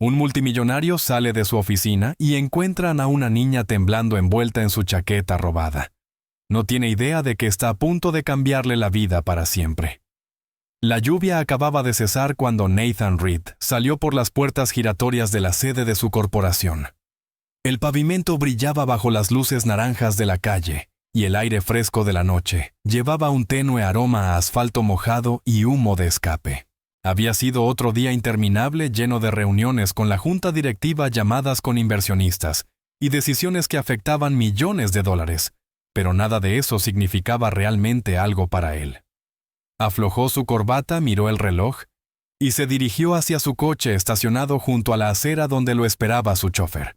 Un multimillonario sale de su oficina y encuentran a una niña temblando envuelta en su chaqueta robada. No tiene idea de que está a punto de cambiarle la vida para siempre. La lluvia acababa de cesar cuando Nathan Reed salió por las puertas giratorias de la sede de su corporación. El pavimento brillaba bajo las luces naranjas de la calle, y el aire fresco de la noche llevaba un tenue aroma a asfalto mojado y humo de escape. Había sido otro día interminable lleno de reuniones con la junta directiva, llamadas con inversionistas y decisiones que afectaban millones de dólares, pero nada de eso significaba realmente algo para él. Aflojó su corbata, miró el reloj y se dirigió hacia su coche estacionado junto a la acera donde lo esperaba su chofer.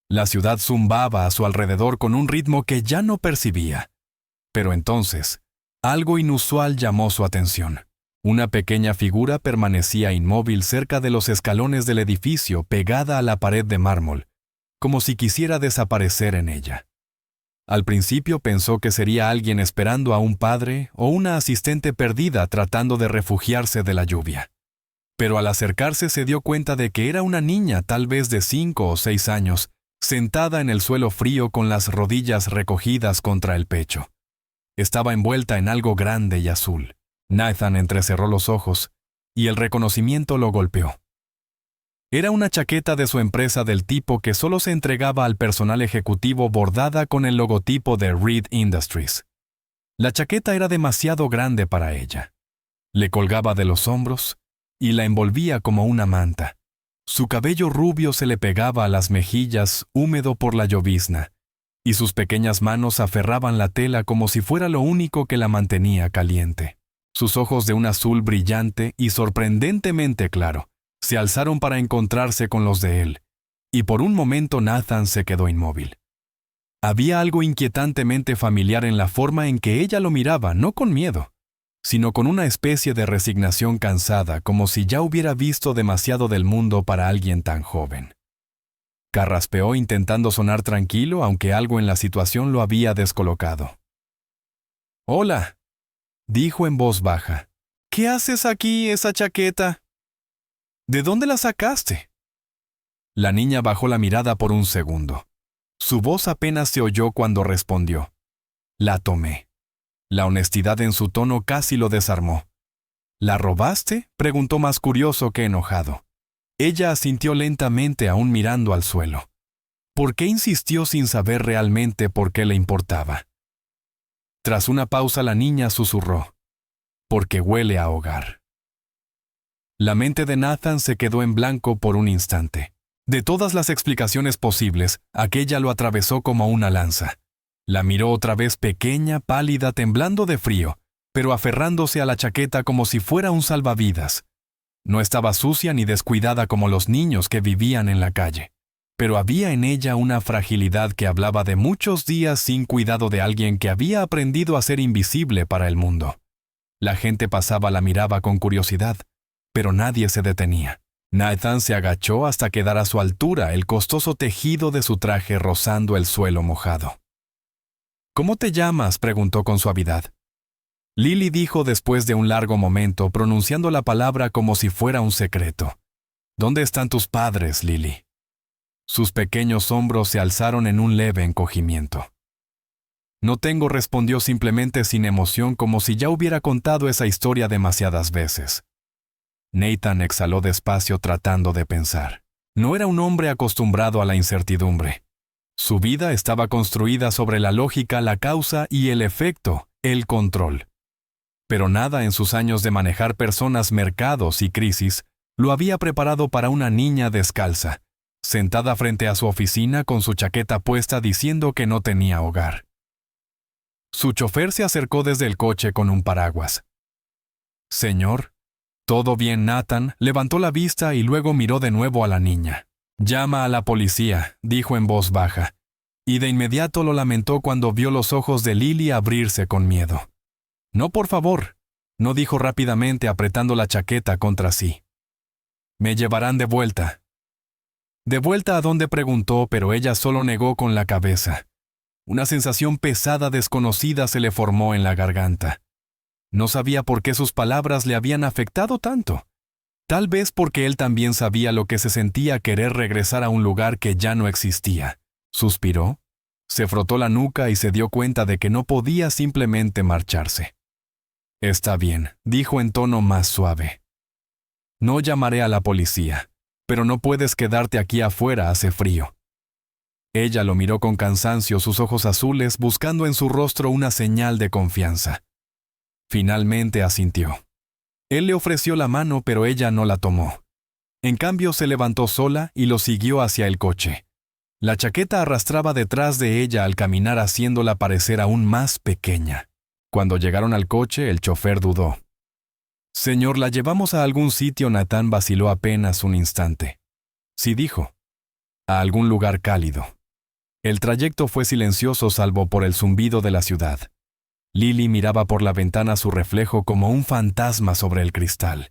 La ciudad zumbaba a su alrededor con un ritmo que ya no percibía. Pero entonces, algo inusual llamó su atención. Una pequeña figura permanecía inmóvil cerca de los escalones del edificio, pegada a la pared de mármol, como si quisiera desaparecer en ella. Al principio pensó que sería alguien esperando a un padre o una asistente perdida tratando de refugiarse de la lluvia. Pero al acercarse se dio cuenta de que era una niña, tal vez de 5 o 6 años, sentada en el suelo frío con las rodillas recogidas contra el pecho. Estaba envuelta en algo grande y azul. Nathan entrecerró los ojos, y el reconocimiento lo golpeó. Era una chaqueta de su empresa del tipo que solo se entregaba al personal ejecutivo, bordada con el logotipo de Reed Industries. La chaqueta era demasiado grande para ella. Le colgaba de los hombros y la envolvía como una manta. Su cabello rubio se le pegaba a las mejillas, húmedo por la llovizna, y sus pequeñas manos aferraban la tela como si fuera lo único que la mantenía caliente. Sus ojos, de un azul brillante y sorprendentemente claro, se alzaron para encontrarse con los de él, y por un momento Nathan se quedó inmóvil. Había algo inquietantemente familiar en la forma en que ella lo miraba, no con miedo, sino con una especie de resignación cansada, como si ya hubiera visto demasiado del mundo para alguien tan joven. Carraspeó intentando sonar tranquilo, aunque algo en la situación lo había descolocado. «Hola», dijo en voz baja. «¿Qué haces aquí, esa chaqueta? ¿De dónde la sacaste?» La niña bajó la mirada por un segundo. Su voz apenas se oyó cuando respondió. «La tomé». La honestidad en su tono casi lo desarmó. «¿La robaste?», preguntó, más curioso que enojado. Ella asintió lentamente, aún mirando al suelo. ¿Por qué insistió sin saber realmente por qué le importaba? Tras una pausa, la niña susurró: «Porque huele a hogar». La mente de Nathan se quedó en blanco por un instante. De todas las explicaciones posibles, aquella lo atravesó como una lanza. La miró otra vez, pequeña, pálida, temblando de frío, pero aferrándose a la chaqueta como si fuera un salvavidas. No estaba sucia ni descuidada como los niños que vivían en la calle, pero había en ella una fragilidad que hablaba de muchos días sin cuidado de alguien que había aprendido a ser invisible para el mundo. La gente pasaba, la miraba con curiosidad, pero nadie se detenía. Nathan se agachó hasta quedar a su altura, el costoso tejido de su traje rozando el suelo mojado. «¿Cómo te llamas?», preguntó con suavidad. Lily, dijo después de un largo momento, pronunciando la palabra como si fuera un secreto. «¿Dónde están tus padres, Lily?». Sus pequeños hombros se alzaron en un leve encogimiento. «No tengo», respondió simplemente, sin emoción, como si ya hubiera contado esa historia demasiadas veces. Nathan exhaló despacio, tratando de pensar. No era un hombre acostumbrado a la incertidumbre. Su vida estaba construida sobre la lógica, la causa y el efecto, el control. Pero nada en sus años de manejar personas, mercados y crisis lo había preparado para una niña descalza, sentada frente a su oficina con su chaqueta puesta, diciendo que no tenía hogar. Su chofer se acercó desde el coche con un paraguas. «Señor». «¿Todo bien, Nathan?», levantó la vista y luego miró de nuevo a la niña. «Llama a la policía», dijo en voz baja, y de inmediato lo lamentó cuando vio los ojos de Lily abrirse con miedo. «No, por favor», no, dijo rápidamente, apretando la chaqueta contra sí. «Me llevarán de vuelta». «¿De vuelta a dónde?», preguntó, pero ella solo negó con la cabeza. Una sensación pesada, desconocida, se le formó en la garganta. No sabía por qué sus palabras le habían afectado tanto. Tal vez porque él también sabía lo que se sentía querer regresar a un lugar que ya no existía. Suspiró, se frotó la nuca y se dio cuenta de que no podía simplemente marcharse. «Está bien», dijo en tono más suave. «No llamaré a la policía, pero no puedes quedarte aquí afuera, hace frío». Ella lo miró con cansancio, sus ojos azules buscando en su rostro una señal de confianza. Finalmente asintió. Él le ofreció la mano, pero ella no la tomó. En cambio, se levantó sola y lo siguió hacia el coche. La chaqueta arrastraba detrás de ella al caminar, haciéndola parecer aún más pequeña. Cuando llegaron al coche, el chofer dudó. «Señor, ¿la llevamos a algún sitio?» Nathan vaciló apenas un instante. Sí, dijo. «A algún lugar cálido». El trayecto fue silencioso salvo por el zumbido de la ciudad. Lily miraba por la ventana su reflejo como un fantasma sobre el cristal.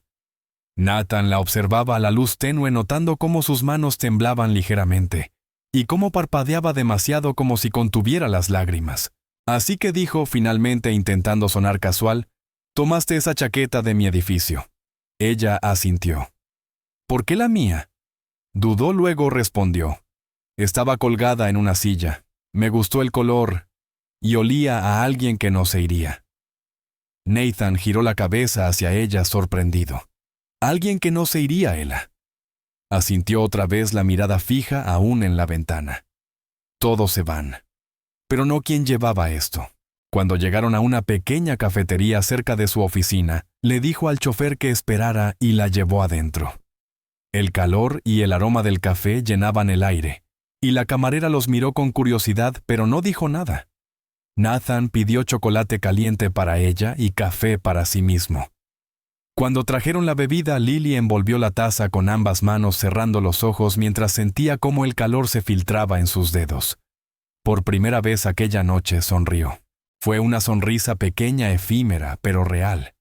Nathan la observaba a la luz tenue, notando cómo sus manos temblaban ligeramente y cómo parpadeaba demasiado, como si contuviera las lágrimas. Así que dijo finalmente, intentando sonar casual: «Tomaste esa chaqueta de mi edificio». Ella asintió. «¿Por qué la mía?» Dudó, luego respondió. «Estaba colgada en una silla. Me gustó el color y olía a alguien que no se iría». Nathan giró la cabeza hacia ella, sorprendido. «¿Alguien que no se iría, Ella?» Asintió otra vez, la mirada fija aún en la ventana. «Todos se van». Pero no quién llevaba esto. Cuando llegaron a una pequeña cafetería cerca de su oficina, le dijo al chofer que esperara y la llevó adentro. El calor y el aroma del café llenaban el aire, y la camarera los miró con curiosidad, pero no dijo nada. Nathan pidió chocolate caliente para ella y café para sí mismo. Cuando trajeron la bebida, Lily envolvió la taza con ambas manos, cerrando los ojos mientras sentía cómo el calor se filtraba en sus dedos. Por primera vez aquella noche sonrió. Fue una sonrisa pequeña, efímera, pero real.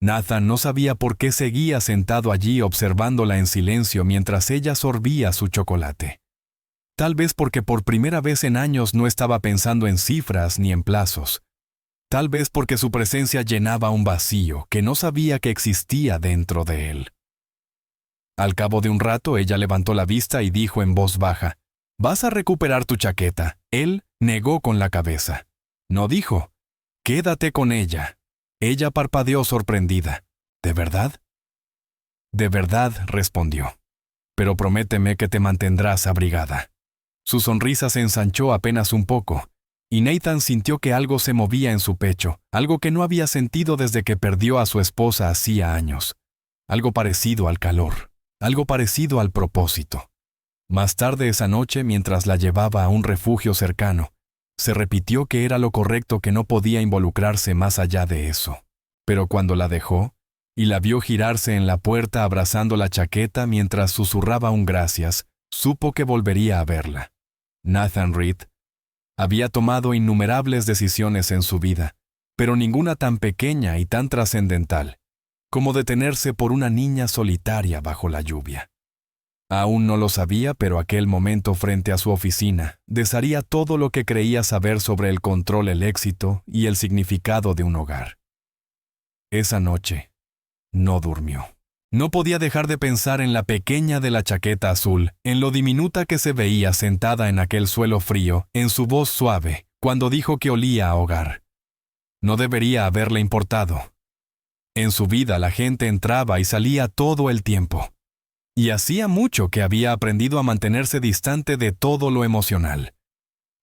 Nathan no sabía por qué seguía sentado allí observándola en silencio mientras ella sorbía su chocolate. Tal vez porque por primera vez en años no estaba pensando en cifras ni en plazos. Tal vez porque su presencia llenaba un vacío que no sabía que existía dentro de él. Al cabo de un rato, ella levantó la vista y dijo en voz baja: «¿Vas a recuperar tu chaqueta?» Él negó con la cabeza. No dijo: «Quédate con ella». Ella parpadeó sorprendida. «¿De verdad?» «De verdad», respondió. «Pero prométeme que te mantendrás abrigada». Su sonrisa se ensanchó apenas un poco, y Nathan sintió que algo se movía en su pecho, algo que no había sentido desde que perdió a su esposa hacía años. Algo parecido al calor, algo parecido al propósito. Más tarde esa noche, mientras la llevaba a un refugio cercano, se repitió que era lo correcto, que no podía involucrarse más allá de eso. Pero cuando la dejó, y la vio girarse en la puerta abrazando la chaqueta mientras susurraba un gracias, supo que volvería a verla. Nathan Reed había tomado innumerables decisiones en su vida, pero ninguna tan pequeña y tan trascendental como detenerse por una niña solitaria bajo la lluvia. Aún no lo sabía, pero aquel momento frente a su oficina desharía todo lo que creía saber sobre el control, el éxito y el significado de un hogar. Esa noche no durmió. No podía dejar de pensar en la pequeña de la chaqueta azul, en lo diminuta que se veía sentada en aquel suelo frío, en su voz suave, cuando dijo que olía a hogar. No debería haberle importado. En su vida la gente entraba y salía todo el tiempo. Y hacía mucho que había aprendido a mantenerse distante de todo lo emocional.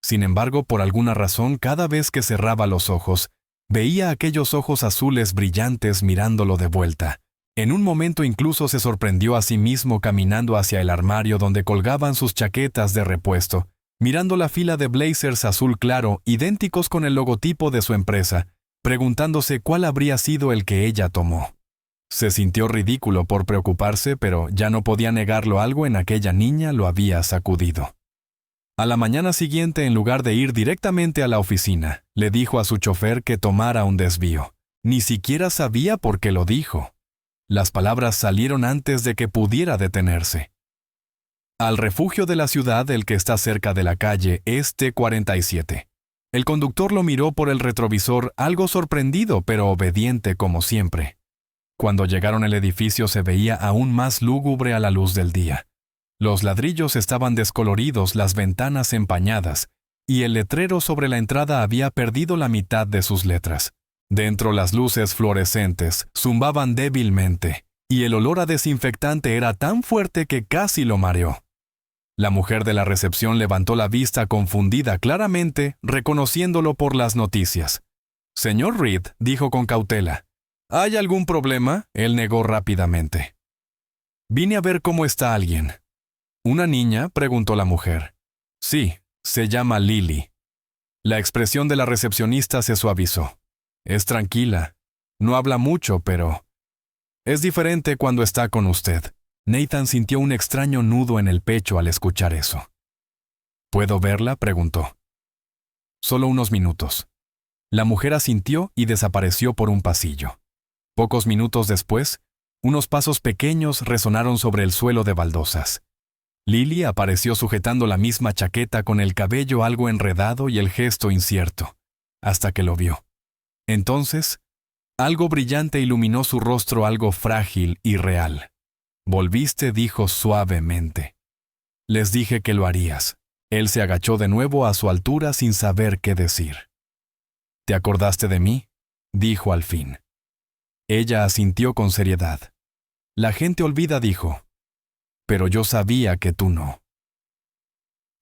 Sin embargo, por alguna razón, cada vez que cerraba los ojos, veía aquellos ojos azules brillantes mirándolo de vuelta. En un momento incluso se sorprendió a sí mismo caminando hacia el armario donde colgaban sus chaquetas de repuesto, mirando la fila de blazers azul claro, idénticos con el logotipo de su empresa, preguntándose cuál habría sido el que ella tomó. Se sintió ridículo por preocuparse, pero ya no podía negarlo, algo en aquella niña lo había sacudido. A la mañana siguiente, en lugar de ir directamente a la oficina, le dijo a su chofer que tomara un desvío. Ni siquiera sabía por qué lo dijo. Las palabras salieron antes de que pudiera detenerse. Al refugio de la ciudad, el que está cerca de la calle Este 47. El conductor lo miró por el retrovisor, algo sorprendido pero obediente como siempre. Cuando llegaron al edificio se veía aún más lúgubre a la luz del día. Los ladrillos estaban descoloridos, las ventanas empañadas, y el letrero sobre la entrada había perdido la mitad de sus letras. Dentro las luces fluorescentes zumbaban débilmente, y el olor a desinfectante era tan fuerte que casi lo mareó. La mujer de la recepción levantó la vista confundida claramente, reconociéndolo por las noticias. «Señor Reed», dijo con cautela. «¿Hay algún problema?». Él negó rápidamente. «Vine a ver cómo está alguien». «¿Una niña?», preguntó la mujer. «Sí, se llama Lily». La expresión de la recepcionista se suavizó. «Es tranquila. No habla mucho, pero es diferente cuando está con usted». Nathan sintió un extraño nudo en el pecho al escuchar eso. «¿Puedo verla?», preguntó. «Solo unos minutos». La mujer asintió y desapareció por un pasillo. Pocos minutos después, unos pasos pequeños resonaron sobre el suelo de baldosas. Lily apareció sujetando la misma chaqueta con el cabello algo enredado y el gesto incierto, hasta que lo vio. Entonces, algo brillante iluminó su rostro, algo frágil y real. «Volviste», dijo suavemente. «Les dije que lo harías». Él se agachó de nuevo a su altura sin saber qué decir. «¿Te acordaste de mí?», dijo al fin. Ella asintió con seriedad. «La gente olvida», dijo. «Pero yo sabía que tú no».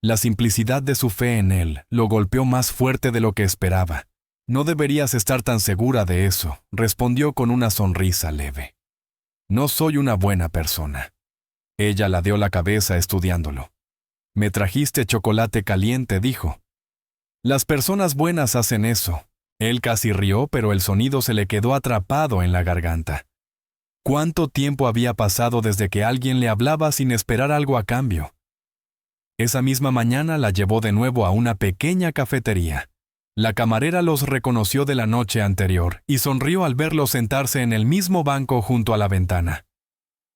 La simplicidad de su fe en él lo golpeó más fuerte de lo que esperaba. «No deberías estar tan segura de eso», respondió con una sonrisa leve. «No soy una buena persona». Ella ladeó la cabeza estudiándolo. «Me trajiste chocolate caliente», dijo. «Las personas buenas hacen eso». Él casi rió, pero el sonido se le quedó atrapado en la garganta. ¿Cuánto tiempo había pasado desde que alguien le hablaba sin esperar algo a cambio? Esa misma mañana la llevó de nuevo a una pequeña cafetería. La camarera los reconoció de la noche anterior y sonrió al verlos sentarse en el mismo banco junto a la ventana.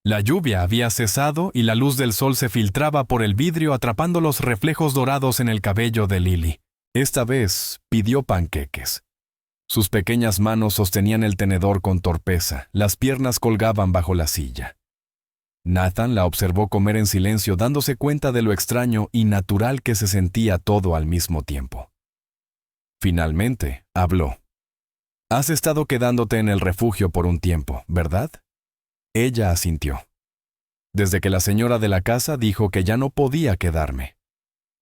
La lluvia había cesado y la luz del sol se filtraba por el vidrio atrapando los reflejos dorados en el cabello de Lily. Esta vez pidió panqueques. Sus pequeñas manos sostenían el tenedor con torpeza, las piernas colgaban bajo la silla. Nathan la observó comer en silencio, dándose cuenta de lo extraño y natural que se sentía todo al mismo tiempo. Finalmente, habló. «Has estado quedándote en el refugio por un tiempo, ¿verdad?». Ella asintió. «Desde que la señora de la casa dijo que ya no podía quedarme».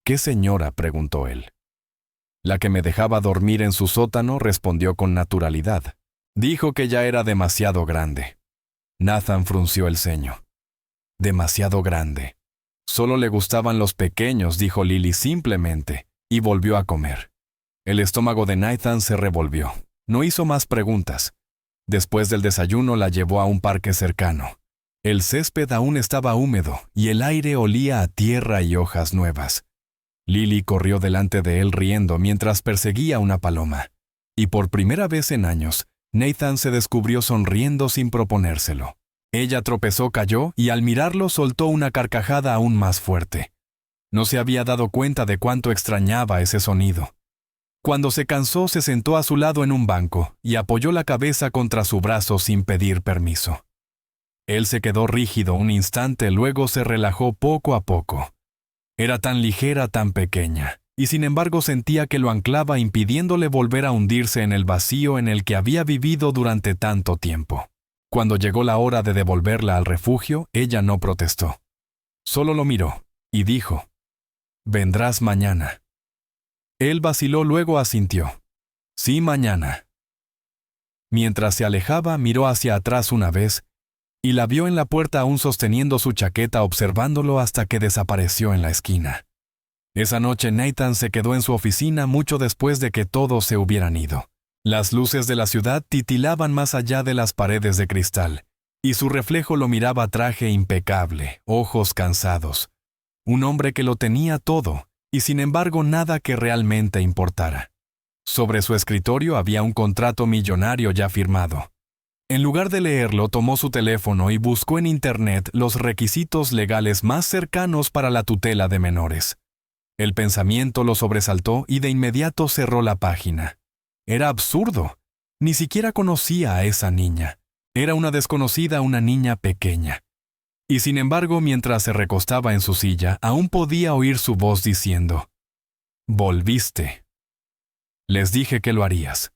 «¿Qué señora?», preguntó él. «La que me dejaba dormir en su sótano», respondió con naturalidad. «Dijo que ya era demasiado grande». Nathan frunció el ceño. «Demasiado grande». «Solo le gustaban los pequeños», dijo Lily simplemente, y volvió a comer. El estómago de Nathan se revolvió. No hizo más preguntas. Después del desayuno la llevó a un parque cercano. El césped aún estaba húmedo y el aire olía a tierra y hojas nuevas. Lily corrió delante de él riendo mientras perseguía una paloma. Y por primera vez en años, Nathan se descubrió sonriendo sin proponérselo. Ella tropezó, cayó y al mirarlo soltó una carcajada aún más fuerte. No se había dado cuenta de cuánto extrañaba ese sonido. Cuando se cansó, se sentó a su lado en un banco y apoyó la cabeza contra su brazo sin pedir permiso. Él se quedó rígido un instante, luego se relajó poco a poco. Era tan ligera, tan pequeña, y sin embargo sentía que lo anclaba impidiéndole volver a hundirse en el vacío en el que había vivido durante tanto tiempo. Cuando llegó la hora de devolverla al refugio, ella no protestó. Solo lo miró y dijo: «Vendrás mañana». Él vaciló, luego asintió. «Sí, mañana». Mientras se alejaba, miró hacia atrás una vez y la vio en la puerta aún sosteniendo su chaqueta, observándolo hasta que desapareció en la esquina. Esa noche Nathan se quedó en su oficina mucho después de que todos se hubieran ido. Las luces de la ciudad titilaban más allá de las paredes de cristal, y su reflejo lo miraba, traje impecable, ojos cansados. Un hombre que lo tenía todo, y sin embargo nada que realmente importara. Sobre su escritorio había un contrato millonario ya firmado. En lugar de leerlo, tomó su teléfono y buscó en Internet los requisitos legales más cercanos para la tutela de menores. El pensamiento lo sobresaltó y de inmediato cerró la página. Era absurdo. Ni siquiera conocía a esa niña. Era una desconocida, una niña pequeña. Y sin embargo, mientras se recostaba en su silla, aún podía oír su voz diciendo: «Volviste. Les dije que lo harías».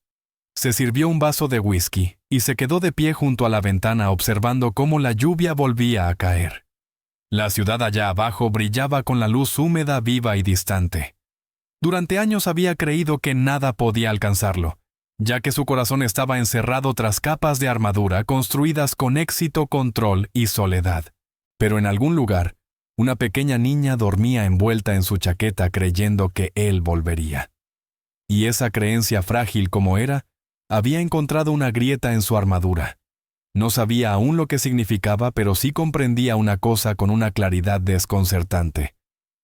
Se sirvió un vaso de whisky y se quedó de pie junto a la ventana observando cómo la lluvia volvía a caer. La ciudad allá abajo brillaba con la luz húmeda, viva y distante. Durante años había creído que nada podía alcanzarlo, ya que su corazón estaba encerrado tras capas de armadura construidas con éxito, control y soledad. Pero en algún lugar, una pequeña niña dormía envuelta en su chaqueta creyendo que él volvería. Y esa creencia, frágil como era, había encontrado una grieta en su armadura. No sabía aún lo que significaba, pero sí comprendía una cosa con una claridad desconcertante.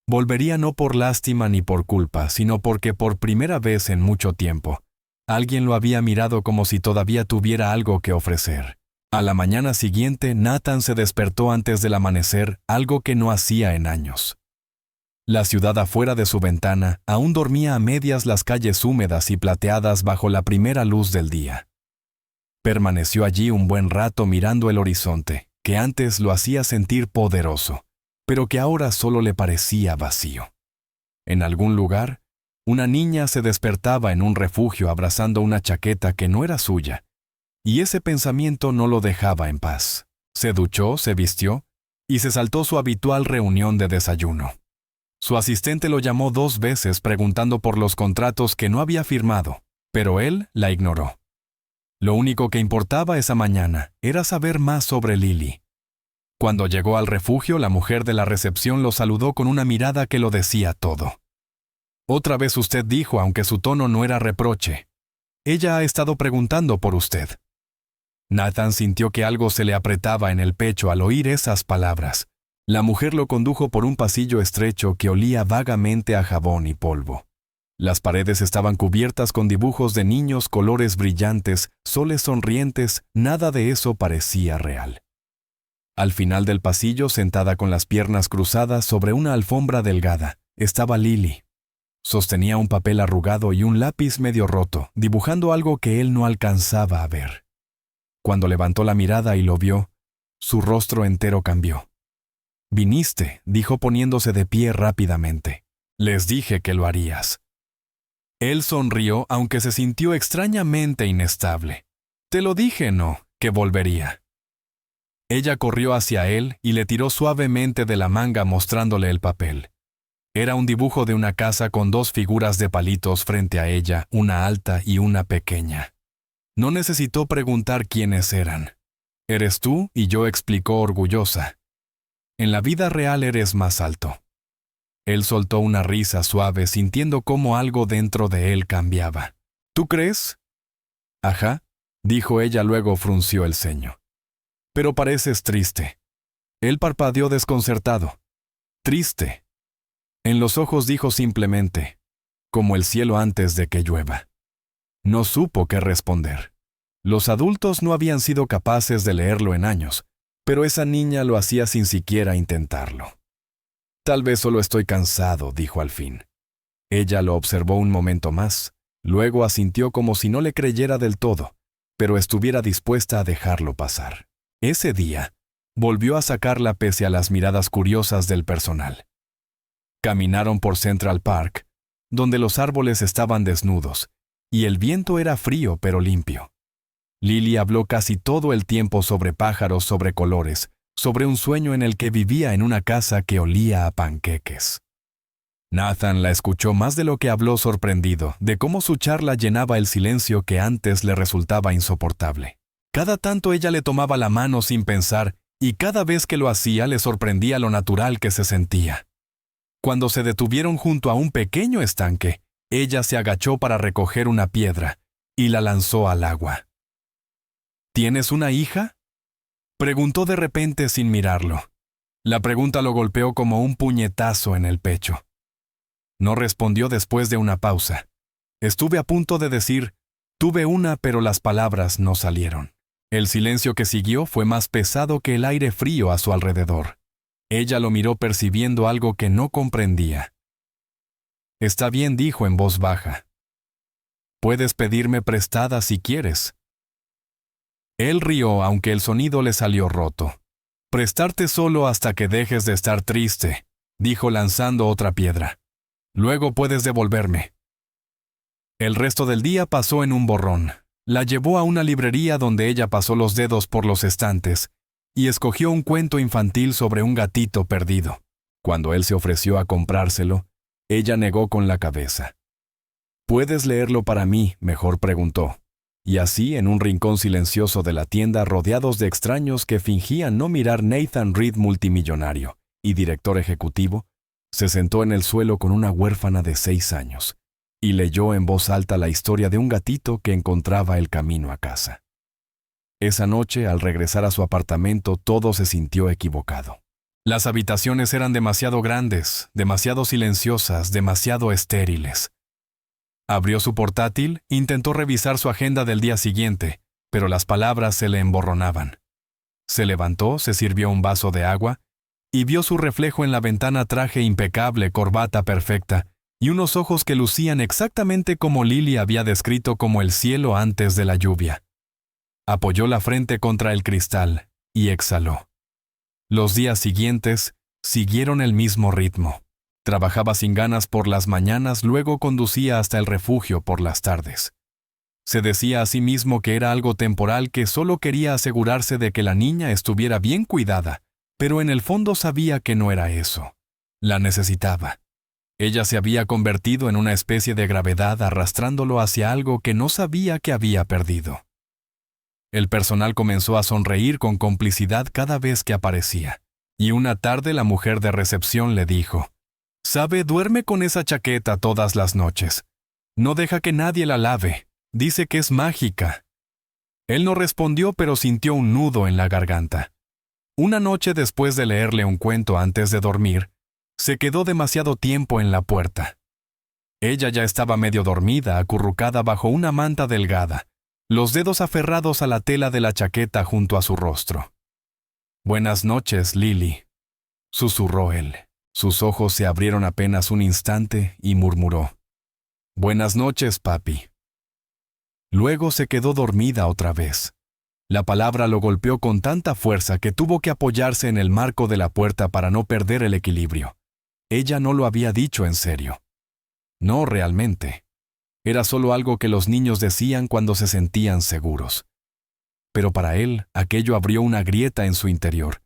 Volvería no por lástima ni por culpa, sino porque por primera vez en mucho tiempo, alguien lo había mirado como si todavía tuviera algo que ofrecer. A la mañana siguiente, Nathan se despertó antes del amanecer, algo que no hacía en años. La ciudad afuera de su ventana aún dormía a medias, las calles húmedas y plateadas bajo la primera luz del día. Permaneció allí un buen rato mirando el horizonte, que antes lo hacía sentir poderoso, pero que ahora solo le parecía vacío. En algún lugar, una niña se despertaba en un refugio abrazando una chaqueta que no era suya, y ese pensamiento no lo dejaba en paz. Se duchó, se vistió, y se saltó su habitual reunión de desayuno. Su asistente lo llamó 2 veces preguntando por los contratos que no había firmado, pero él la ignoró. Lo único que importaba esa mañana era saber más sobre Lily. Cuando llegó al refugio, la mujer de la recepción lo saludó con una mirada que lo decía todo. «Otra vez usted», dijo, aunque su tono no era reproche. «Ella ha estado preguntando por usted». Nathan sintió que algo se le apretaba en el pecho al oír esas palabras. La mujer lo condujo por un pasillo estrecho que olía vagamente a jabón y polvo. Las paredes estaban cubiertas con dibujos de niños, colores brillantes, soles sonrientes, nada de eso parecía real. Al final del pasillo, sentada con las piernas cruzadas sobre una alfombra delgada, estaba Lily. Sostenía un papel arrugado y un lápiz medio roto, dibujando algo que él no alcanzaba a ver. Cuando levantó la mirada y lo vio, su rostro entero cambió. «Viniste», dijo poniéndose de pie rápidamente. «Les dije que lo harías». Él sonrió, aunque se sintió extrañamente inestable. «Te lo dije, no, que volvería». Ella corrió hacia él y le tiró suavemente de la manga mostrándole el papel. Era un dibujo de una casa con 2 figuras de palitos frente a ella, una alta y una pequeña. No necesitó preguntar quiénes eran. «Eres tú y yo», explicó orgullosa. «En la vida real eres más alto». Él soltó una risa suave, sintiendo cómo algo dentro de él cambiaba. «¿Tú crees?» «Ajá», dijo ella, luego frunció el ceño. «Pero pareces triste». Él parpadeó desconcertado. «Triste». En los ojos dijo simplemente: «Como el cielo antes de que llueva». No supo qué responder. Los adultos no habían sido capaces de leerlo en años, pero esa niña lo hacía sin siquiera intentarlo. «Tal vez solo estoy cansado», dijo al fin. Ella lo observó un momento más, luego asintió como si no le creyera del todo, pero estuviera dispuesta a dejarlo pasar. Ese día, volvió a sacarla pese a las miradas curiosas del personal. Caminaron por Central Park, donde los árboles estaban desnudos, y el viento era frío pero limpio. Lily habló casi todo el tiempo sobre pájaros, sobre colores, sobre un sueño en el que vivía en una casa que olía a panqueques. Nathan la escuchó más de lo que habló, sorprendido de cómo su charla llenaba el silencio que antes le resultaba insoportable. Cada tanto ella le tomaba la mano sin pensar, y cada vez que lo hacía le sorprendía lo natural que se sentía. Cuando se detuvieron junto a un pequeño estanque, ella se agachó para recoger una piedra y la lanzó al agua. «¿Tienes una hija?», preguntó de repente sin mirarlo. La pregunta lo golpeó como un puñetazo en el pecho. No respondió después de una pausa. Estuve a punto de decir: «Tuve una», pero las palabras no salieron. El silencio que siguió fue más pesado que el aire frío a su alrededor. Ella lo miró percibiendo algo que no comprendía. «Está bien», dijo en voz baja. «Puedes pedirme prestada si quieres». Él rió aunque el sonido le salió roto. «Prestarte solo hasta que dejes de estar triste», dijo lanzando otra piedra. «Luego puedes devolverme». El resto del día pasó en un borrón. La llevó a una librería donde ella pasó los dedos por los estantes y escogió un cuento infantil sobre un gatito perdido. Cuando él se ofreció a comprárselo, ella negó con la cabeza. «¿Puedes leerlo para mí?», mejor preguntó. Y así, en un rincón silencioso de la tienda, rodeados de extraños que fingían no mirar, Nathan Reed, multimillonario y director ejecutivo, se sentó en el suelo con una huérfana de 6 años y leyó en voz alta la historia de un gatito que encontraba el camino a casa. Esa noche, al regresar a su apartamento, todo se sintió equivocado. Las habitaciones eran demasiado grandes, demasiado silenciosas, demasiado estériles. Abrió su portátil, intentó revisar su agenda del día siguiente, pero las palabras se le emborronaban. Se levantó, se sirvió un vaso de agua y vio su reflejo en la ventana: traje impecable, corbata perfecta y unos ojos que lucían exactamente como Lily había descrito como el cielo antes de la lluvia. Apoyó la frente contra el cristal y exhaló. Los días siguientes siguieron el mismo ritmo. Trabajaba sin ganas por las mañanas, luego conducía hasta el refugio por las tardes. Se decía a sí mismo que era algo temporal, que solo quería asegurarse de que la niña estuviera bien cuidada, pero en el fondo sabía que no era eso. La necesitaba. Ella se había convertido en una especie de gravedad, arrastrándolo hacia algo que no sabía que había perdido. El personal comenzó a sonreír con complicidad cada vez que aparecía, y una tarde la mujer de recepción le dijo: «¿Sabe? Duerme con esa chaqueta todas las noches. No deja que nadie la lave. Dice que es mágica». Él no respondió, pero sintió un nudo en la garganta. Una noche, después de leerle un cuento antes de dormir, se quedó demasiado tiempo en la puerta. Ella ya estaba medio dormida, acurrucada bajo una manta delgada, los dedos aferrados a la tela de la chaqueta junto a su rostro. «Buenas noches, Lily», susurró él. Sus ojos se abrieron apenas un instante y murmuró: «Buenas noches, papi». Luego se quedó dormida otra vez. La palabra lo golpeó con tanta fuerza que tuvo que apoyarse en el marco de la puerta para no perder el equilibrio. Ella no lo había dicho en serio. No realmente. Era solo algo que los niños decían cuando se sentían seguros. Pero para él, aquello abrió una grieta en su interior,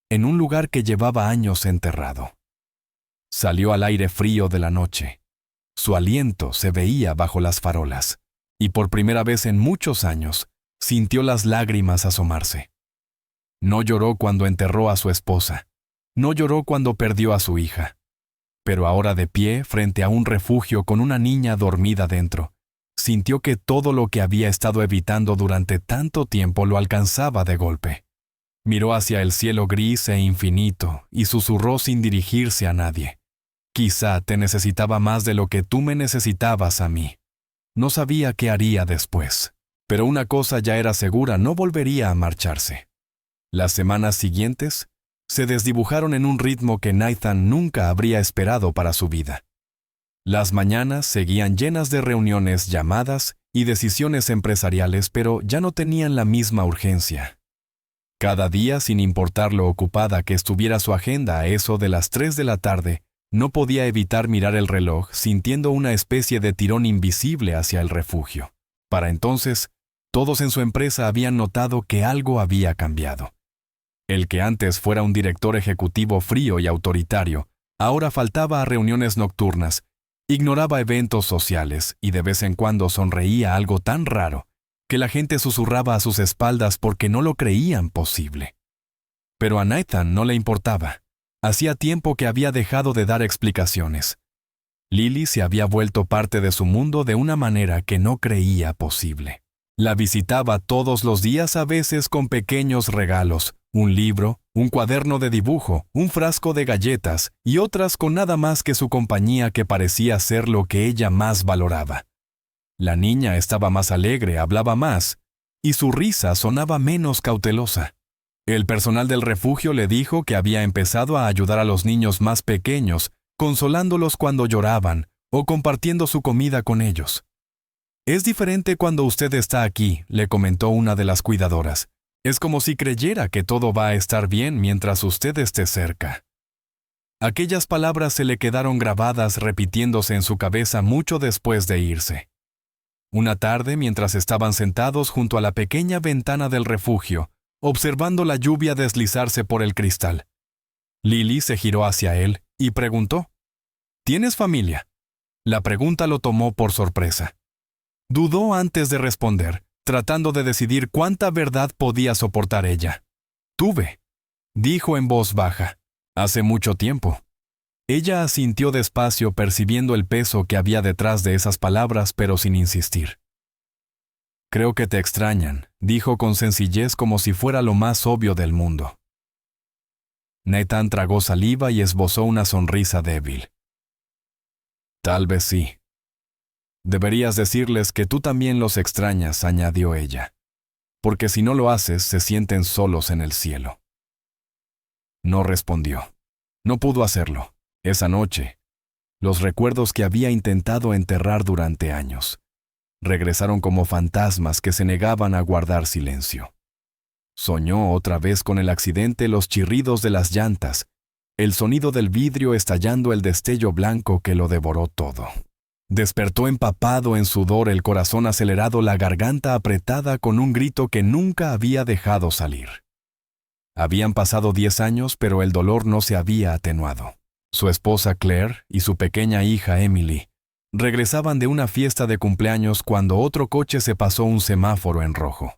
en un lugar que llevaba años enterrado. Salió al aire frío de la noche. Su aliento se veía bajo las farolas, y por primera vez en muchos años, sintió las lágrimas asomarse. No lloró cuando enterró a su esposa, no lloró cuando perdió a su hija, pero ahora, de pie frente a un refugio con una niña dormida dentro, sintió que todo lo que había estado evitando durante tanto tiempo lo alcanzaba de golpe. Miró hacia el cielo gris e infinito y susurró sin dirigirse a nadie: «Quizá te necesitaba más de lo que tú me necesitabas a mí». No sabía qué haría después, pero una cosa ya era segura: no volvería a marcharse. Las semanas siguientes se desdibujaron en un ritmo que Nathan nunca habría esperado para su vida. Las mañanas seguían llenas de reuniones, llamadas y decisiones empresariales, pero ya no tenían la misma urgencia. Cada día, sin importar lo ocupada que estuviera su agenda, a eso de las 3 de la tarde, no podía evitar mirar el reloj, sintiendo una especie de tirón invisible hacia el refugio. Para entonces, todos en su empresa habían notado que algo había cambiado. El que antes fuera un director ejecutivo frío y autoritario, ahora faltaba a reuniones nocturnas, ignoraba eventos sociales y de vez en cuando sonreía algo tan raro que la gente susurraba a sus espaldas porque no lo creían posible. Pero a Nathan no le importaba. Hacía tiempo que había dejado de dar explicaciones. Lily se había vuelto parte de su mundo de una manera que no creía posible. La visitaba todos los días, a veces con pequeños regalos, un libro, un cuaderno de dibujo, un frasco de galletas, y otras con nada más que su compañía, que parecía ser lo que ella más valoraba. La niña estaba más alegre, hablaba más, y su risa sonaba menos cautelosa. El personal del refugio le dijo que había empezado a ayudar a los niños más pequeños, consolándolos cuando lloraban o compartiendo su comida con ellos. Es diferente cuando usted está aquí, le comentó una de las cuidadoras. Es como si creyera que todo va a estar bien mientras usted esté cerca. Aquellas palabras se le quedaron grabadas repitiéndose en su cabeza mucho después de irse. Una tarde, mientras estaban sentados junto a la pequeña ventana del refugio, observando la lluvia deslizarse por el cristal, Lily se giró hacia él y preguntó, ¿Tienes familia? La pregunta lo tomó por sorpresa. Dudó antes de responder, tratando de decidir cuánta verdad podía soportar ella. Tuve, dijo en voz baja, hace mucho tiempo. Ella asintió despacio percibiendo el peso que había detrás de esas palabras, pero sin insistir. Creo que te extrañan, dijo con sencillez como si fuera lo más obvio del mundo. Nathan tragó saliva y esbozó una sonrisa débil. Tal vez sí. Deberías decirles que tú también los extrañas, añadió ella. Porque si no lo haces, se sienten solos en el cielo. No respondió. No pudo hacerlo. Esa noche, los recuerdos que había intentado enterrar durante años regresaron como fantasmas que se negaban a guardar silencio. Soñó otra vez con el accidente, los chirridos de las llantas, el sonido del vidrio estallando, el destello blanco que lo devoró todo. Despertó empapado en sudor, el corazón acelerado, la garganta apretada con un grito que nunca había dejado salir. Habían pasado 10 años, pero el dolor no se había atenuado. Su esposa Claire y su pequeña hija Emily regresaban de una fiesta de cumpleaños cuando otro coche se pasó un semáforo en rojo.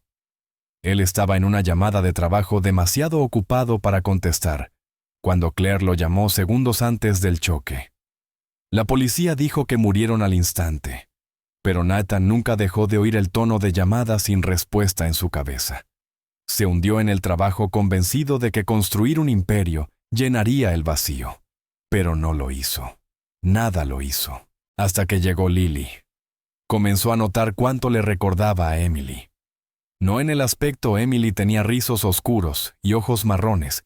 Él estaba en una llamada de trabajo demasiado ocupado para contestar, cuando Claire lo llamó segundos antes del choque. La policía dijo que murieron al instante, pero Nathan nunca dejó de oír el tono de llamada sin respuesta en su cabeza. Se hundió en el trabajo convencido de que construir un imperio llenaría el vacío. Pero no lo hizo. Nada lo hizo. Hasta que llegó Lily. Comenzó a notar cuánto le recordaba a Emily. No en el aspecto, Emily tenía rizos oscuros y ojos marrones,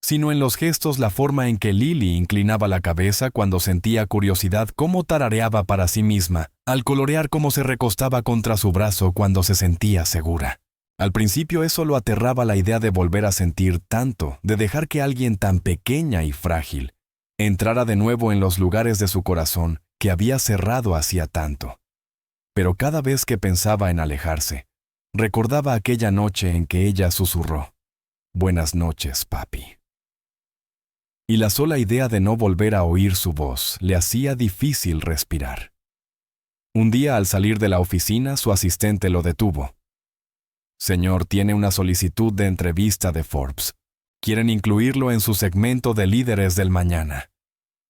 sino en los gestos, la forma en que Lily inclinaba la cabeza cuando sentía curiosidad, cómo tarareaba para sí misma, al colorear, cómo se recostaba contra su brazo cuando se sentía segura. Al principio eso lo aterraba, la idea de volver a sentir tanto, de dejar que alguien tan pequeña y frágil entrara de nuevo en los lugares de su corazón que había cerrado hacía tanto. Pero cada vez que pensaba en alejarse, recordaba aquella noche en que ella susurró, «Buenas noches, papi». Y la sola idea de no volver a oír su voz le hacía difícil respirar. Un día, al salir de la oficina, su asistente lo detuvo. «Señor, tiene una solicitud de entrevista de Forbes. Quieren incluirlo en su segmento de líderes del mañana».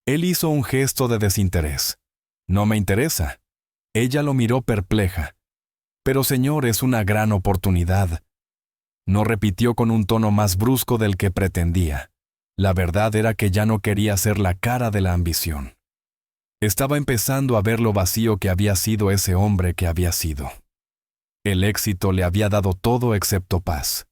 Él hizo un gesto de desinterés. «No me interesa». Ella lo miró perpleja. «Pero señor, es una gran oportunidad». No repitió con un tono más brusco del que pretendía. La verdad era que ya no quería ser la cara de la ambición. Estaba empezando a ver lo vacío que había sido ese hombre que había sido. El éxito le había dado todo excepto paz.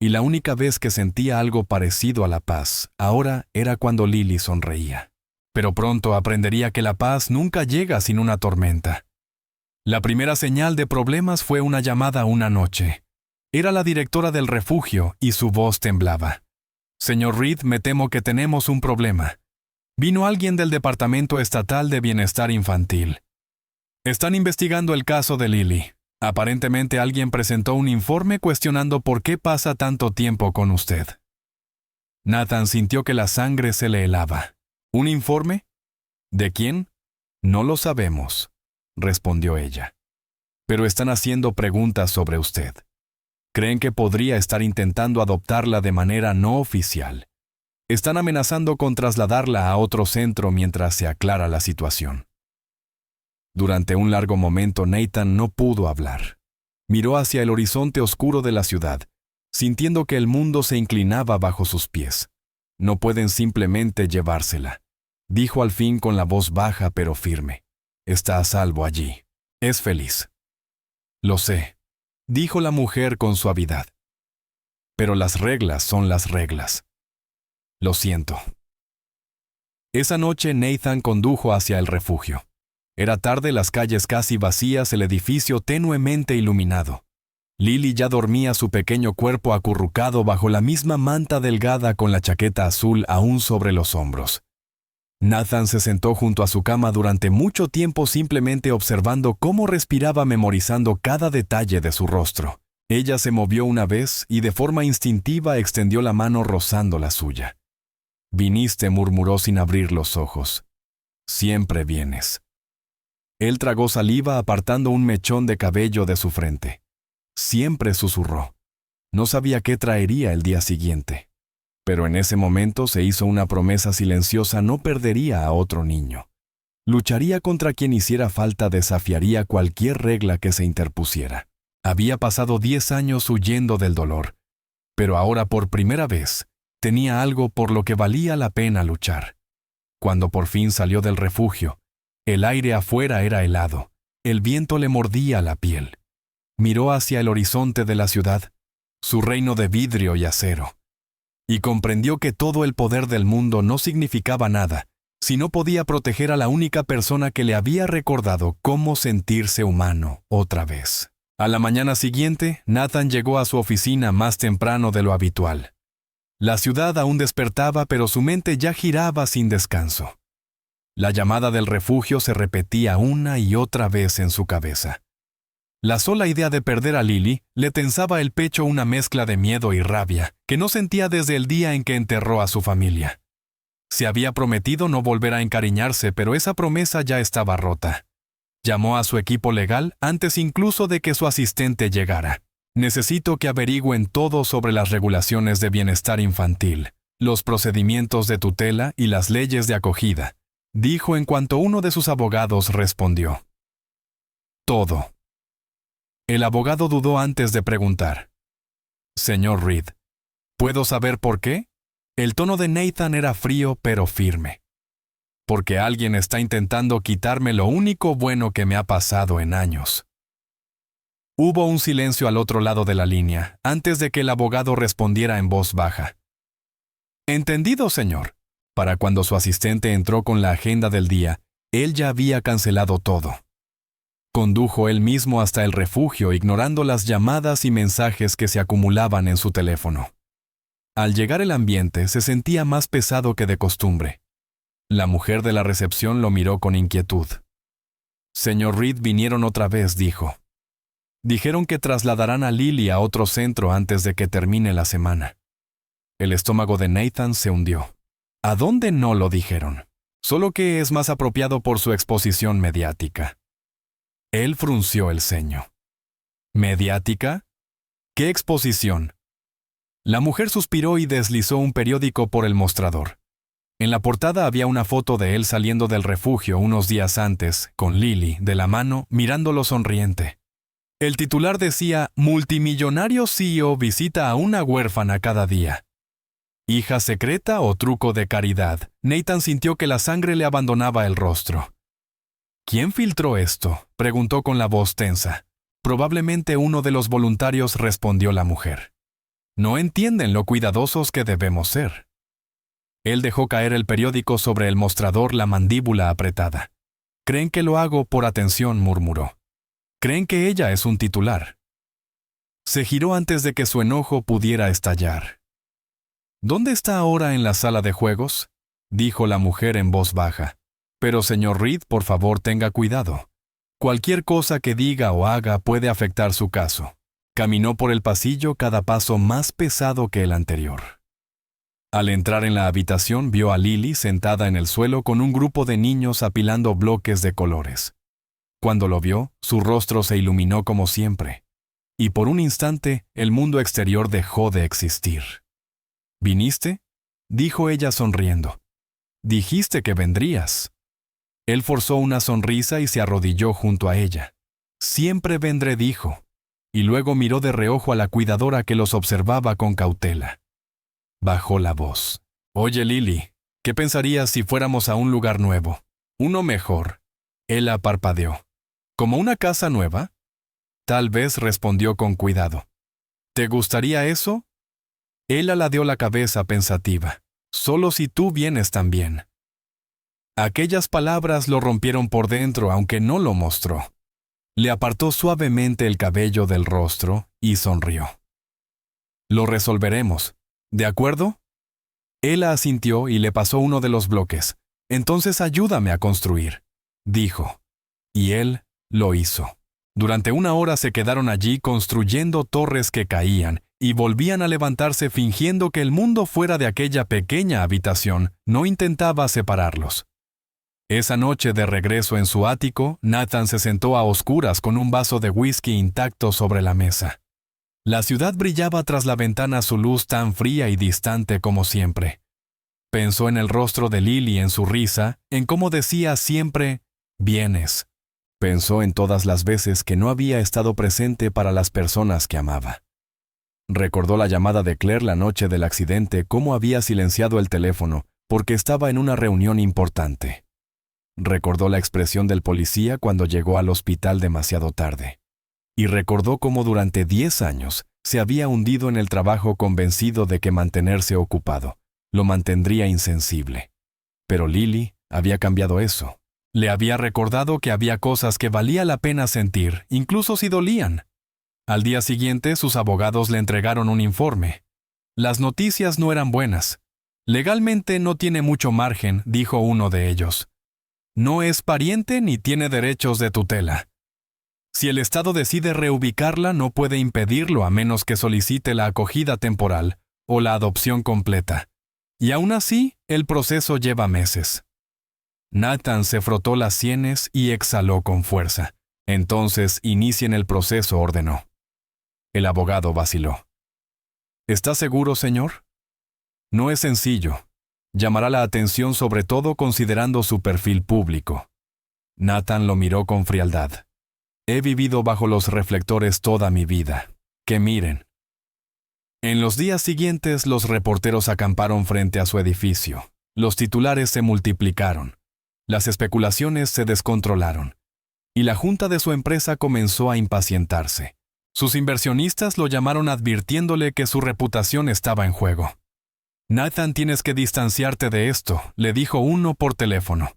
Y la única vez que sentía algo parecido a la paz, ahora era cuando Lily sonreía. Pero pronto aprendería que la paz nunca llega sin una tormenta. La primera señal de problemas fue una llamada una noche. Era la directora del refugio y su voz temblaba. «Señor Reed, me temo que tenemos un problema. Vino alguien del Departamento Estatal de Bienestar Infantil. Están investigando el caso de Lily. Aparentemente alguien presentó un informe cuestionando por qué pasa tanto tiempo con usted». Nathan sintió que la sangre se le helaba. «¿Un informe? ¿De quién? No lo sabemos», respondió ella. «Pero están haciendo preguntas sobre usted. Creen que podría estar intentando adoptarla de manera no oficial. Están amenazando con trasladarla a otro centro mientras se aclara la situación». Durante un largo momento Nathan no pudo hablar. Miró hacia el horizonte oscuro de la ciudad, sintiendo que el mundo se inclinaba bajo sus pies. «No pueden simplemente llevársela», dijo al fin con la voz baja pero firme. «Está a salvo allí. Es feliz». «Lo sé», dijo la mujer con suavidad. «Pero las reglas son las reglas. Lo siento». Esa noche Nathan condujo hacia el refugio. Era tarde, las calles casi vacías, el edificio tenuemente iluminado. Lily ya dormía, su pequeño cuerpo acurrucado bajo la misma manta delgada con la chaqueta azul aún sobre los hombros. Nathan se sentó junto a su cama durante mucho tiempo simplemente observando cómo respiraba, memorizando cada detalle de su rostro. Ella se movió una vez y de forma instintiva extendió la mano rozando la suya. «Viniste», murmuró sin abrir los ojos. «Siempre vienes». Él tragó saliva apartando un mechón de cabello de su frente. «Siempre», susurró. No sabía qué traería el día siguiente. Pero en ese momento se hizo una promesa silenciosa: no perdería a otro niño. Lucharía contra quien hiciera falta, desafiaría cualquier regla que se interpusiera. Había pasado 10 años huyendo del dolor, pero ahora por primera vez tenía algo por lo que valía la pena luchar. Cuando por fin salió del refugio, el aire afuera era helado, el viento le mordía la piel. Miró hacia el horizonte de la ciudad, su reino de vidrio y acero, y comprendió que todo el poder del mundo no significaba nada si no podía proteger a la única persona que le había recordado cómo sentirse humano otra vez. A la mañana siguiente, Nathan llegó a su oficina más temprano de lo habitual. La ciudad aún despertaba, pero su mente ya giraba sin descanso. La llamada del refugio se repetía una y otra vez en su cabeza. La sola idea de perder a Lily le tensaba el pecho, una mezcla de miedo y rabia que no sentía desde el día en que enterró a su familia. Se había prometido no volver a encariñarse, pero esa promesa ya estaba rota. Llamó a su equipo legal antes incluso de que su asistente llegara. «Necesito que averigüen todo sobre las regulaciones de bienestar infantil, los procedimientos de tutela y las leyes de acogida», dijo en cuanto uno de sus abogados respondió. «Todo». El abogado dudó antes de preguntar. «Señor Reed, ¿puedo saber por qué?» El tono de Nathan era frío pero firme. «Porque alguien está intentando quitarme lo único bueno que me ha pasado en años». Hubo un silencio al otro lado de la línea, antes de que el abogado respondiera en voz baja. «Entendido, señor». Para cuando su asistente entró con la agenda del día, él ya había cancelado todo. Condujo él mismo hasta el refugio, ignorando las llamadas y mensajes que se acumulaban en su teléfono. Al llegar, el ambiente se sentía más pesado que de costumbre. La mujer de la recepción lo miró con inquietud. «Señor Reed, vinieron otra vez», dijo. «Dijeron que trasladarán a Lily a otro centro antes de que termine la semana». El estómago de Nathan se hundió. ¿A dónde no lo dijeron? Solo que es más apropiado por su exposición mediática. Él frunció el ceño. ¿Mediática? ¿Qué exposición? La mujer suspiró y deslizó un periódico por el mostrador. En la portada había una foto de él saliendo del refugio unos días antes, con Lily de la mano, mirándolo sonriente. El titular decía: «Multimillonario CEO visita a una huérfana cada día». ¿Hija secreta o truco de caridad? Nathan sintió que la sangre le abandonaba el rostro. «¿Quién filtró esto?», preguntó con la voz tensa. «Probablemente uno de los voluntarios», respondió la mujer. «No entienden lo cuidadosos que debemos ser». Él dejó caer el periódico sobre el mostrador, la mandíbula apretada. «Creen que lo hago por atención», murmuró. «Creen que ella es un titular». Se giró antes de que su enojo pudiera estallar. «¿Dónde está ahora en la sala de juegos?», dijo la mujer en voz baja. «Pero señor Reed, por favor, tenga cuidado. Cualquier cosa que diga o haga puede afectar su caso». Caminó por el pasillo, cada paso más pesado que el anterior. Al entrar en la habitación, vio a Lily sentada en el suelo con un grupo de niños apilando bloques de colores. Cuando lo vio, su rostro se iluminó como siempre, y por un instante el mundo exterior dejó de existir. «¿Viniste?», dijo ella sonriendo. «Dijiste que vendrías». Él forzó una sonrisa y se arrodilló junto a ella. «Siempre vendré», dijo, y luego miró de reojo a la cuidadora que los observaba con cautela. Bajó la voz. «Oye, Lily, ¿qué pensarías si fuéramos a un lugar nuevo? Uno mejor». Ella parpadeó. «¿Como una casa nueva?». «Tal vez», respondió con cuidado. «¿Te gustaría eso?». Ella ladeó la cabeza pensativa. «Solo si tú vienes también». Aquellas palabras lo rompieron por dentro, aunque no lo mostró. Le apartó suavemente el cabello del rostro y sonrió. Lo resolveremos, ¿de acuerdo? Él asintió y le pasó uno de los bloques. Entonces ayúdame a construir, dijo. Y él lo hizo. Durante 1 hora se quedaron allí construyendo torres que caían y volvían a levantarse fingiendo que el mundo fuera de aquella pequeña habitación no intentaba separarlos. Esa noche de regreso en su ático, Nathan se sentó a oscuras con un vaso de whisky intacto sobre la mesa. La ciudad brillaba tras la ventana su luz tan fría y distante como siempre. Pensó en el rostro de Lily, en su risa, en cómo decía siempre, «Vienes». Pensó en todas las veces que no había estado presente para las personas que amaba. Recordó la llamada de Claire la noche del accidente, cómo había silenciado el teléfono, porque estaba en una reunión importante. Recordó la expresión del policía cuando llegó al hospital demasiado tarde. Y recordó cómo durante 10 años se había hundido en el trabajo convencido de que mantenerse ocupado lo mantendría insensible. Pero Lily había cambiado eso. Le había recordado que había cosas que valía la pena sentir, incluso si dolían. Al día siguiente, sus abogados le entregaron un informe. Las noticias no eran buenas. Legalmente no tiene mucho margen, dijo uno de ellos. No es pariente ni tiene derechos de tutela. Si el Estado decide reubicarla, no puede impedirlo a menos que solicite la acogida temporal o la adopción completa. Y aún así, el proceso lleva meses. Nathan se frotó las sienes y exhaló con fuerza. Entonces, inicien el proceso, ordenó. El abogado vaciló. ¿Está seguro, señor? No es sencillo. Llamará la atención sobre todo considerando su perfil público. Nathan lo miró con frialdad. He vivido bajo los reflectores toda mi vida. Que miren. En los días siguientes, los reporteros acamparon frente a su edificio. Los titulares se multiplicaron. Las especulaciones se descontrolaron. Y la junta de su empresa comenzó a impacientarse. Sus inversionistas lo llamaron advirtiéndole que su reputación estaba en juego. Nathan, tienes que distanciarte de esto, le dijo uno por teléfono.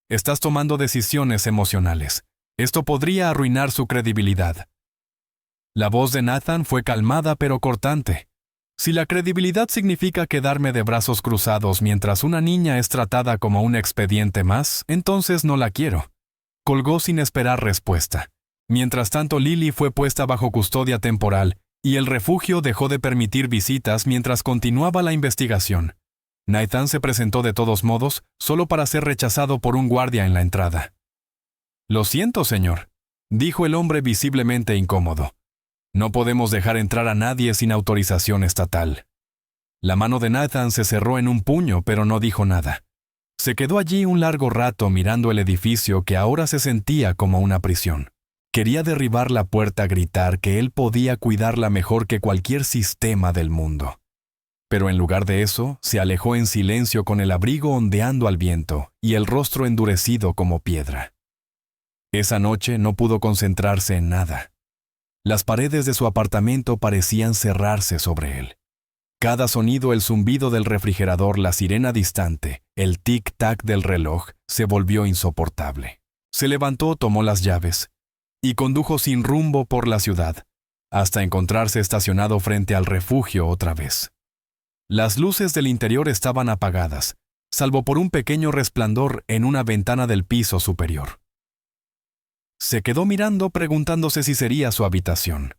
Estás tomando decisiones emocionales. Esto podría arruinar su credibilidad. La voz de Nathan fue calmada pero cortante. Si la credibilidad significa quedarme de brazos cruzados mientras una niña es tratada como un expediente más, entonces no la quiero. Colgó sin esperar respuesta. Mientras tanto, Lily fue puesta bajo custodia temporal y el refugio dejó de permitir visitas mientras continuaba la investigación. Nathan se presentó de todos modos, solo para ser rechazado por un guardia en la entrada. «Lo siento, señor», dijo el hombre visiblemente incómodo. «No podemos dejar entrar a nadie sin autorización estatal». La mano de Nathan se cerró en un puño, pero no dijo nada. Se quedó allí un largo rato mirando el edificio que ahora se sentía como una prisión. Quería derribar la puerta, gritar que él podía cuidarla mejor que cualquier sistema del mundo. Pero en lugar de eso, se alejó en silencio con el abrigo ondeando al viento y el rostro endurecido como piedra. Esa noche no pudo concentrarse en nada. Las paredes de su apartamento parecían cerrarse sobre él. Cada sonido, el zumbido del refrigerador, la sirena distante, el tic-tac del reloj, se volvió insoportable. Se levantó, tomó las llaves y condujo sin rumbo por la ciudad, hasta encontrarse estacionado frente al refugio otra vez. Las luces del interior estaban apagadas, salvo por un pequeño resplandor en una ventana del piso superior. Se quedó mirando, preguntándose si sería su habitación.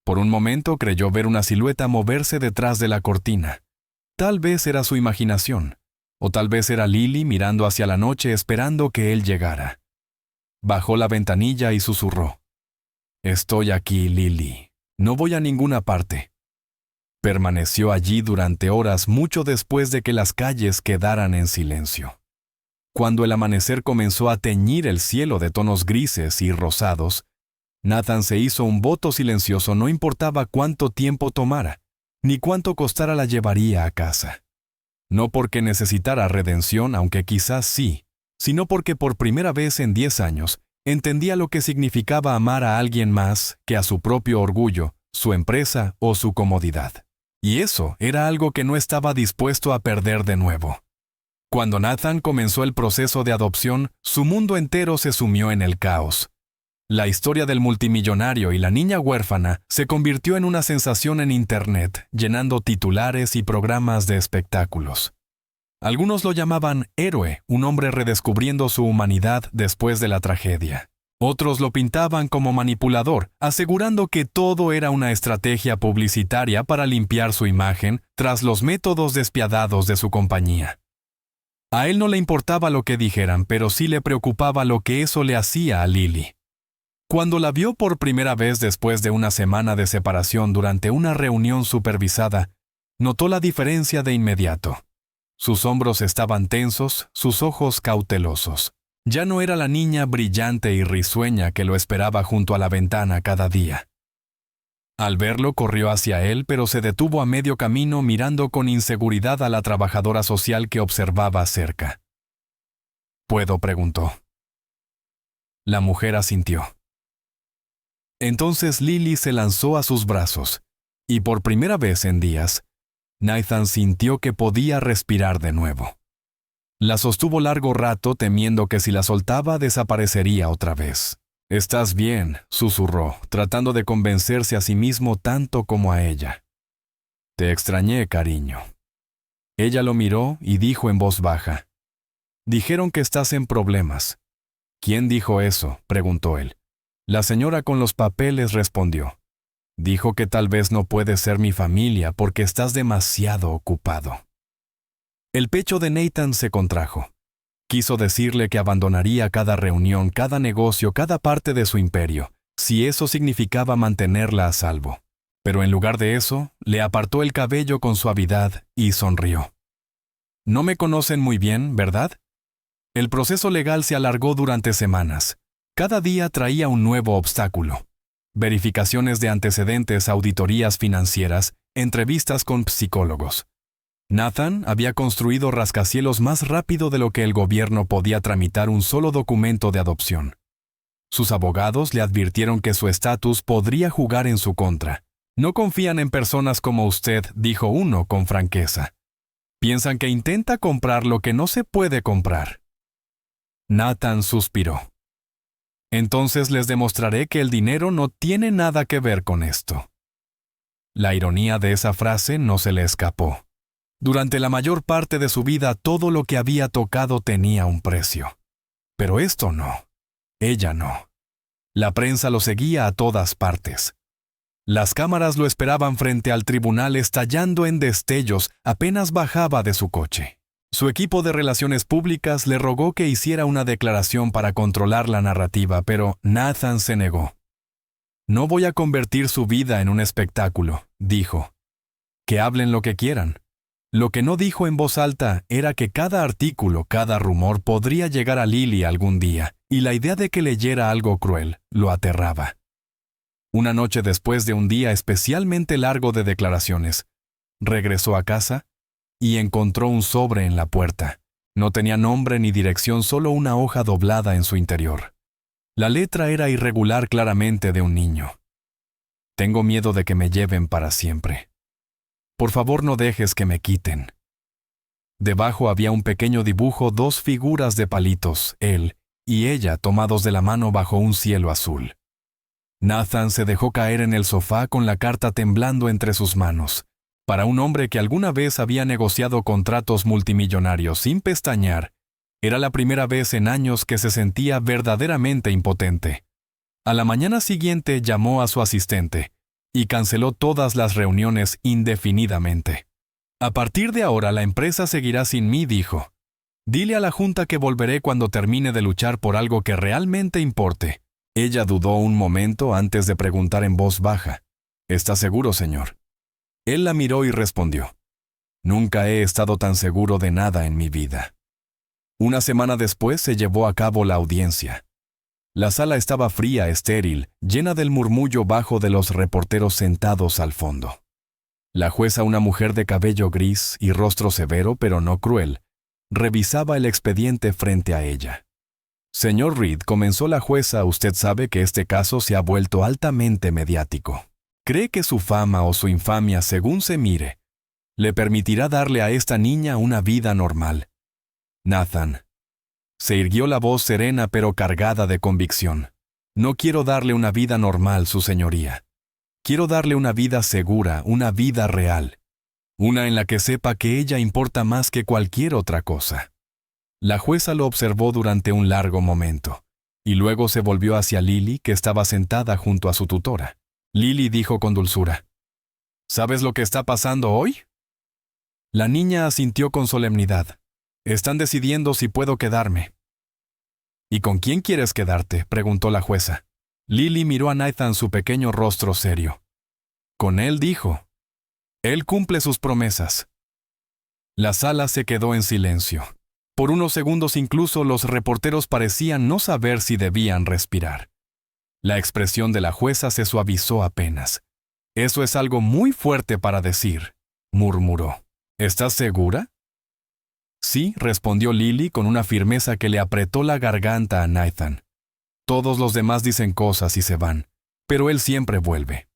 Por un momento creyó ver una silueta moverse detrás de la cortina. Tal vez era su imaginación, o tal vez era Lily mirando hacia la noche esperando que él llegara. Bajó la ventanilla y susurró. «Estoy aquí, Lily. No voy a ninguna parte». Permaneció allí durante horas, mucho después de que las calles quedaran en silencio. Cuando el amanecer comenzó a teñir el cielo de tonos grises y rosados, Nathan se hizo un voto silencioso, no importaba cuánto tiempo tomara, ni cuánto costara, la llevaría a casa. No porque necesitara redención, aunque quizás sí, sino porque por primera vez en 10 años entendía lo que significaba amar a alguien más que a su propio orgullo, su empresa o su comodidad. Y eso era algo que no estaba dispuesto a perder de nuevo. Cuando Nathan comenzó el proceso de adopción, su mundo entero se sumió en el caos. La historia del multimillonario y la niña huérfana se convirtió en una sensación en Internet, llenando titulares y programas de espectáculos. Algunos lo llamaban héroe, un hombre redescubriendo su humanidad después de la tragedia. Otros lo pintaban como manipulador, asegurando que todo era una estrategia publicitaria para limpiar su imagen tras los métodos despiadados de su compañía. A él no le importaba lo que dijeran, pero sí le preocupaba lo que eso le hacía a Lily. Cuando la vio por primera vez después de una semana de separación durante una reunión supervisada, notó la diferencia de inmediato. Sus hombros estaban tensos, sus ojos cautelosos. Ya no era la niña brillante y risueña que lo esperaba junto a la ventana cada día. Al verlo, corrió hacia él, pero se detuvo a medio camino mirando con inseguridad a la trabajadora social que observaba cerca. ¿Puedo?, preguntó. La mujer asintió. Entonces Lily se lanzó a sus brazos, y por primera vez en días, Nathan sintió que podía respirar de nuevo. La sostuvo largo rato temiendo que si la soltaba desaparecería otra vez. «Estás bien», susurró, tratando de convencerse a sí mismo tanto como a ella. «Te extrañé, cariño». Ella lo miró y dijo en voz baja. «Dijeron que estás en problemas». «¿Quién dijo eso?», preguntó él. La señora con los papeles respondió. «Dijo que tal vez no puedes ser mi familia porque estás demasiado ocupado». El pecho de Nathan se contrajo. Quiso decirle que abandonaría cada reunión, cada negocio, cada parte de su imperio, si eso significaba mantenerla a salvo. Pero en lugar de eso, le apartó el cabello con suavidad y sonrió. «No me conocen muy bien, ¿verdad?» El proceso legal se alargó durante semanas. Cada día traía un nuevo obstáculo. Verificaciones de antecedentes, auditorías financieras, entrevistas con psicólogos. Nathan había construido rascacielos más rápido de lo que el gobierno podía tramitar un solo documento de adopción. Sus abogados le advirtieron que su estatus podría jugar en su contra. «No confían en personas como usted», dijo uno con franqueza. «Piensan que intenta comprar lo que no se puede comprar». Nathan suspiró. «Entonces les demostraré que el dinero no tiene nada que ver con esto». La ironía de esa frase no se le escapó. Durante la mayor parte de su vida todo lo que había tocado tenía un precio. Pero esto no. Ella no. La prensa lo seguía a todas partes. Las cámaras lo esperaban frente al tribunal estallando en destellos apenas bajaba de su coche. Su equipo de relaciones públicas le rogó que hiciera una declaración para controlar la narrativa, pero Nathan se negó. «No voy a convertir su vida en un espectáculo», dijo. «Que hablen lo que quieran». Lo que no dijo en voz alta era que cada artículo, cada rumor podría llegar a Lily algún día, y la idea de que leyera algo cruel lo aterraba. Una noche después de un día especialmente largo de declaraciones, regresó a casa y encontró un sobre en la puerta. No tenía nombre ni dirección, solo una hoja doblada en su interior. La letra era irregular, claramente de un niño. «Tengo miedo de que me lleven para siempre. Por favor, no dejes que me quiten». Debajo había un pequeño dibujo, dos figuras de palitos, él y ella tomados de la mano bajo un cielo azul. Nathan se dejó caer en el sofá con la carta temblando entre sus manos. Para un hombre que alguna vez había negociado contratos multimillonarios sin pestañear, era la primera vez en años que se sentía verdaderamente impotente. A la mañana siguiente llamó a su asistente y canceló todas las reuniones indefinidamente. «A partir de ahora la empresa seguirá sin mí», dijo. «Dile a la junta que volveré cuando termine de luchar por algo que realmente importe». Ella dudó un momento antes de preguntar en voz baja. «¿Está seguro, señor?». Él la miró y respondió. «Nunca he estado tan seguro de nada en mi vida». Una semana después se llevó a cabo la audiencia. La sala estaba fría, estéril, llena del murmullo bajo de los reporteros sentados al fondo. La jueza, una mujer de cabello gris y rostro severo pero no cruel, revisaba el expediente frente a ella. «Señor Reed», comenzó la jueza, «usted sabe que este caso se ha vuelto altamente mediático. ¿Cree que su fama o su infamia, según se mire, le permitirá darle a esta niña una vida normal? Nathan. Se irguió la voz serena pero cargada de convicción. No quiero darle una vida normal, su señoría. Quiero darle una vida segura, una vida real. Una en la que sepa que ella importa más que cualquier otra cosa. La jueza lo observó durante un largo momento, y luego se volvió hacia Lily, que estaba sentada junto a su tutora. Lily dijo con dulzura: ¿Sabes lo que está pasando hoy? La niña asintió con solemnidad. Están decidiendo si puedo quedarme. ¿Y con quién quieres quedarte?, preguntó la jueza. Lily miró a Nathan, su pequeño rostro serio. Con él, dijo. Él cumple sus promesas. La sala se quedó en silencio. Por unos segundos incluso los reporteros parecían no saber si debían respirar. La expresión de la jueza se suavizó apenas. Eso es algo muy fuerte para decir, murmuró. ¿Estás segura? Sí, respondió Lily con una firmeza que le apretó la garganta a Nathan. Todos los demás dicen cosas y se van, pero él siempre vuelve.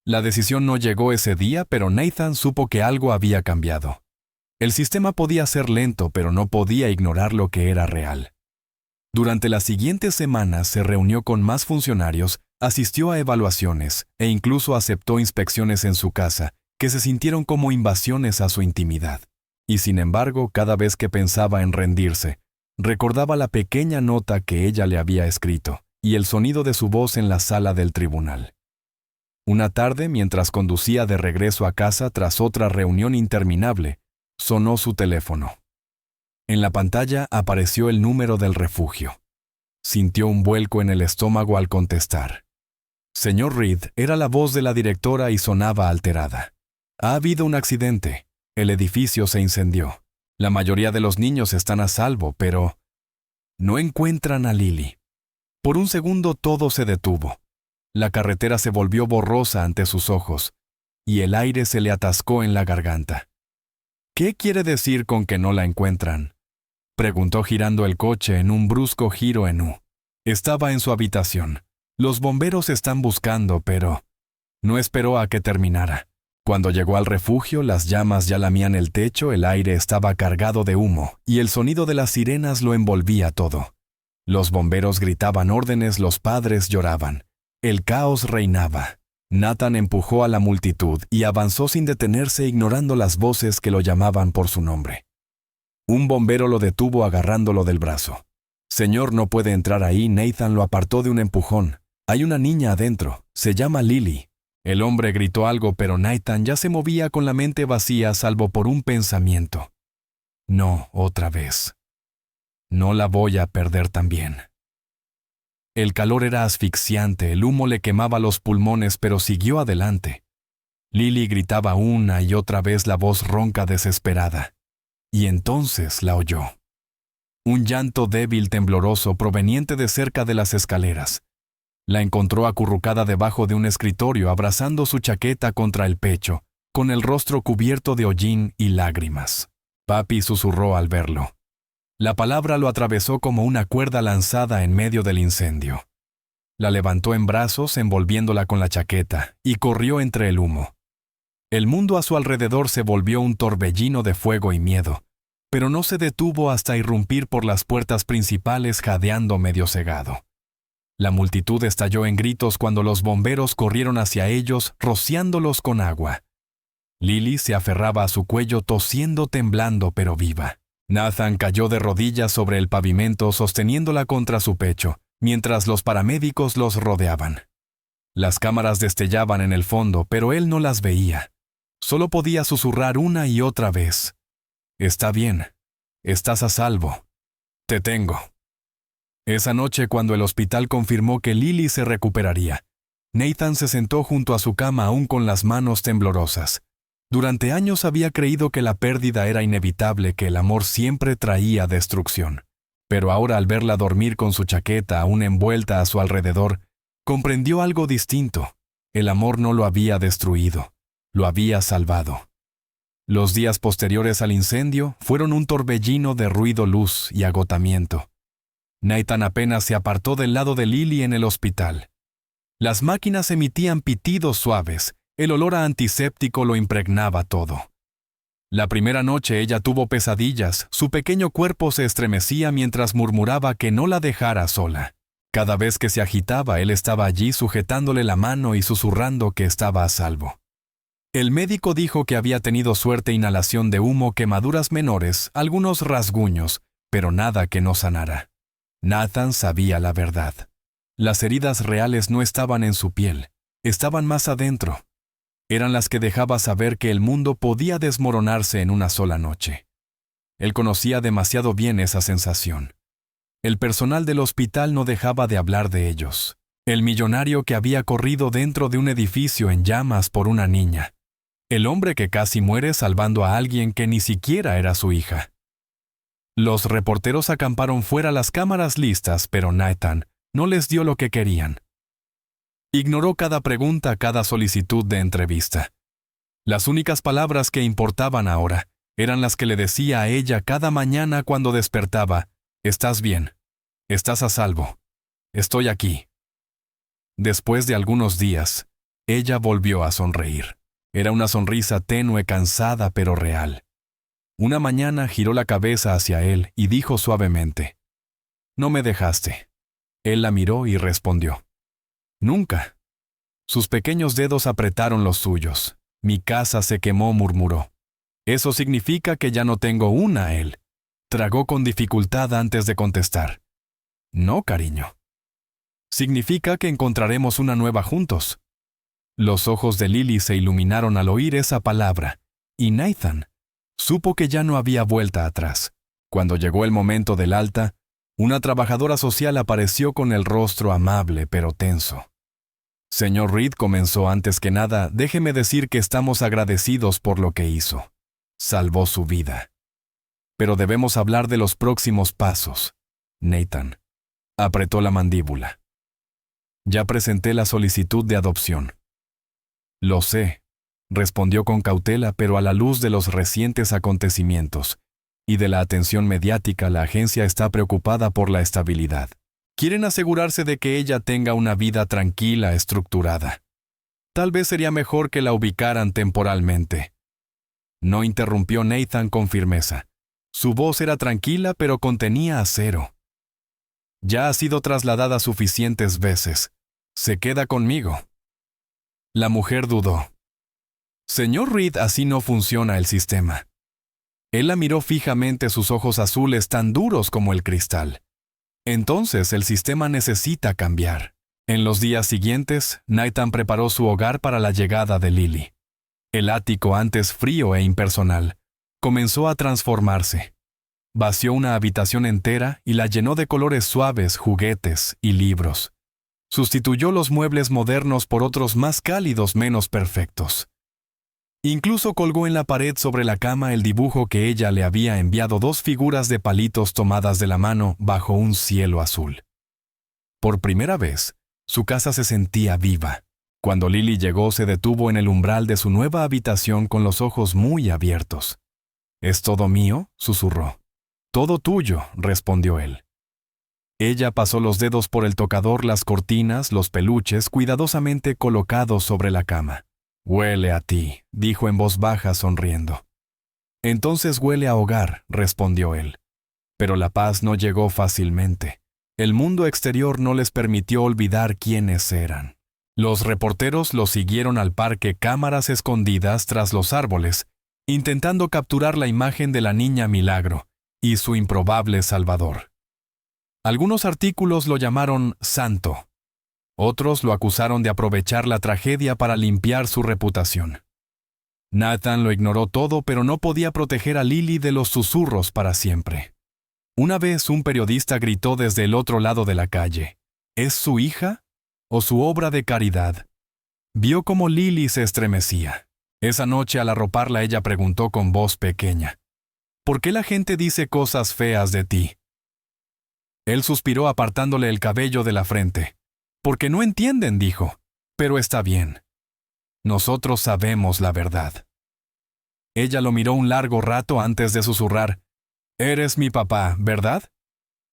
La decisión no llegó ese día, pero Nathan supo que algo había cambiado. El sistema podía ser lento, pero no podía ignorar lo que era real. Durante las siguientes semanas se reunió con más funcionarios, asistió a evaluaciones e incluso aceptó inspecciones en su casa, que se sintieron como invasiones a su intimidad. Y sin embargo, cada vez que pensaba en rendirse, recordaba la pequeña nota que ella le había escrito y el sonido de su voz en la sala del tribunal. Una tarde, mientras conducía de regreso a casa tras otra reunión interminable, sonó su teléfono. En la pantalla apareció el número del refugio. Sintió un vuelco en el estómago al contestar. Señor Reed, era la voz de la directora y sonaba alterada. Ha habido un accidente. El edificio se incendió. La mayoría de los niños están a salvo, pero no encuentran a Lily. Por un segundo todo se detuvo. La carretera se volvió borrosa ante sus ojos, y el aire se le atascó en la garganta. ¿Qué quiere decir con que no la encuentran?, preguntó girando el coche en un brusco giro en U. Estaba en su habitación. Los bomberos están buscando, pero no esperó a que terminara. Cuando llegó al refugio, las llamas ya lamían el techo, el aire estaba cargado de humo, y el sonido de las sirenas lo envolvía todo. Los bomberos gritaban órdenes, los padres lloraban. El caos reinaba. Nathan empujó a la multitud y avanzó sin detenerse, ignorando las voces que lo llamaban por su nombre. Un bombero lo detuvo agarrándolo del brazo. Señor, no puede entrar ahí. Nathan lo apartó de un empujón. Hay una niña adentro. Se llama Lily. El hombre gritó algo, pero Nathan ya se movía con la mente vacía, salvo por un pensamiento. No, otra vez. No la voy a perder también. El calor era asfixiante, el humo le quemaba los pulmones, pero siguió adelante. Lily gritaba una y otra vez la voz ronca desesperada. Y entonces la oyó. Un llanto débil, tembloroso, proveniente de cerca de las escaleras. La encontró acurrucada debajo de un escritorio, abrazando su chaqueta contra el pecho, con el rostro cubierto de hollín y lágrimas. Papi susurró al verlo. La palabra lo atravesó como una cuerda lanzada en medio del incendio. La levantó en brazos, envolviéndola con la chaqueta, y corrió entre el humo. El mundo a su alrededor se volvió un torbellino de fuego y miedo, pero no se detuvo hasta irrumpir por las puertas principales, jadeando medio cegado. La multitud estalló en gritos cuando los bomberos corrieron hacia ellos, rociándolos con agua. Lily se aferraba a su cuello, tosiendo, temblando, pero viva. Nathan cayó de rodillas sobre el pavimento, sosteniéndola contra su pecho, mientras los paramédicos los rodeaban. Las cámaras destellaban en el fondo, pero él no las veía. Solo podía susurrar una y otra vez. Está bien. Estás a salvo. Te tengo. Esa noche, cuando el hospital confirmó que Lily se recuperaría, Nathan se sentó junto a su cama aún con las manos temblorosas. Durante años había creído que la pérdida era inevitable, que el amor siempre traía destrucción. Pero ahora, al verla dormir con su chaqueta aún envuelta a su alrededor, comprendió algo distinto. El amor no lo había destruido, lo había salvado. Los días posteriores al incendio fueron un torbellino de ruido, luz y agotamiento. Nathan apenas se apartó del lado de Lily en el hospital. Las máquinas emitían pitidos suaves. El olor a antiséptico lo impregnaba todo. La primera noche ella tuvo pesadillas, su pequeño cuerpo se estremecía mientras murmuraba que no la dejara sola. Cada vez que se agitaba, él estaba allí sujetándole la mano y susurrando que estaba a salvo. El médico dijo que había tenido suerte: inhalación de humo, quemaduras menores, algunos rasguños, pero nada que no sanara. Nathan sabía la verdad. Las heridas reales no estaban en su piel, estaban más adentro. Eran las que dejaba saber que el mundo podía desmoronarse en una sola noche. Él conocía demasiado bien esa sensación. El personal del hospital no dejaba de hablar de ellos. El millonario que había corrido dentro de un edificio en llamas por una niña. El hombre que casi muere salvando a alguien que ni siquiera era su hija. Los reporteros acamparon fuera, las cámaras listas, pero Nathan no les dio lo que querían. Ignoró cada pregunta, cada solicitud de entrevista. Las únicas palabras que importaban ahora eran las que le decía a ella cada mañana cuando despertaba: «Estás bien. Estás a salvo. Estoy aquí». Después de algunos días, ella volvió a sonreír. Era una sonrisa tenue, cansada, pero real. Una mañana giró la cabeza hacia él y dijo suavemente: «No me dejaste». Él la miró y respondió: «Nunca». Sus pequeños dedos apretaron los suyos. «Mi casa se quemó», murmuró. «Eso significa que ya no tengo una». Él tragó con dificultad antes de contestar: «No, cariño. Significa que encontraremos una nueva juntos». Los ojos de Lily se iluminaron al oír esa palabra, y Nathan supo que ya no había vuelta atrás. Cuando llegó el momento del alta, una trabajadora social apareció con el rostro amable pero tenso. «Señor Reed», comenzó, «antes que nada, déjeme decir que estamos agradecidos por lo que hizo. Salvó su vida. Pero debemos hablar de los próximos pasos». Nathan apretó la mandíbula. «Ya presenté la solicitud de adopción». «Lo sé», respondió con cautela, «pero a la luz de los recientes acontecimientos y de la atención mediática, la agencia está preocupada por la estabilidad. Quieren asegurarse de que ella tenga una vida tranquila, estructurada. Tal vez sería mejor que la ubicaran temporalmente». No interrumpió Nathan con firmeza. Su voz era tranquila, pero contenía acero. «Ya ha sido trasladada suficientes veces. Se queda conmigo». La mujer dudó. «Señor Reed, así no funciona el sistema». Él la miró fijamente, sus ojos azules tan duros como el cristal. «Entonces el sistema necesita cambiar». En los días siguientes, Nathan preparó su hogar para la llegada de Lily. El ático, antes frío e impersonal, comenzó a transformarse. Vació una habitación entera y la llenó de colores suaves, juguetes y libros. Sustituyó los muebles modernos por otros más cálidos, menos perfectos. Incluso colgó en la pared sobre la cama el dibujo que ella le había enviado, 2 figuras de palitos tomadas de la mano bajo un cielo azul. Por primera vez, su casa se sentía viva. Cuando Lily llegó, se detuvo en el umbral de su nueva habitación con los ojos muy abiertos. «¿Es todo mío?», susurró. «Todo tuyo», respondió él. Ella pasó los dedos por el tocador, las cortinas, los peluches cuidadosamente colocados sobre la cama. «Huele a ti», dijo en voz baja, sonriendo. «Entonces huele a hogar», respondió él. Pero la paz no llegó fácilmente. El mundo exterior no les permitió olvidar quiénes eran. Los reporteros los siguieron al parque, cámaras escondidas tras los árboles, intentando capturar la imagen de la niña Milagro y su improbable salvador. Algunos artículos lo llamaron santo. Otros lo acusaron de aprovechar la tragedia para limpiar su reputación. Nathan lo ignoró todo, pero no podía proteger a Lily de los susurros para siempre. Una vez un periodista gritó desde el otro lado de la calle: «¿Es su hija o su obra de caridad?». Vio cómo Lily se estremecía. Esa noche, al arroparla, ella preguntó con voz pequeña: «¿Por qué la gente dice cosas feas de ti?». Él suspiró apartándole el cabello de la frente. «Porque no entienden», dijo. «Pero está bien. Nosotros sabemos la verdad». Ella lo miró un largo rato antes de susurrar: «Eres mi papá, ¿verdad?».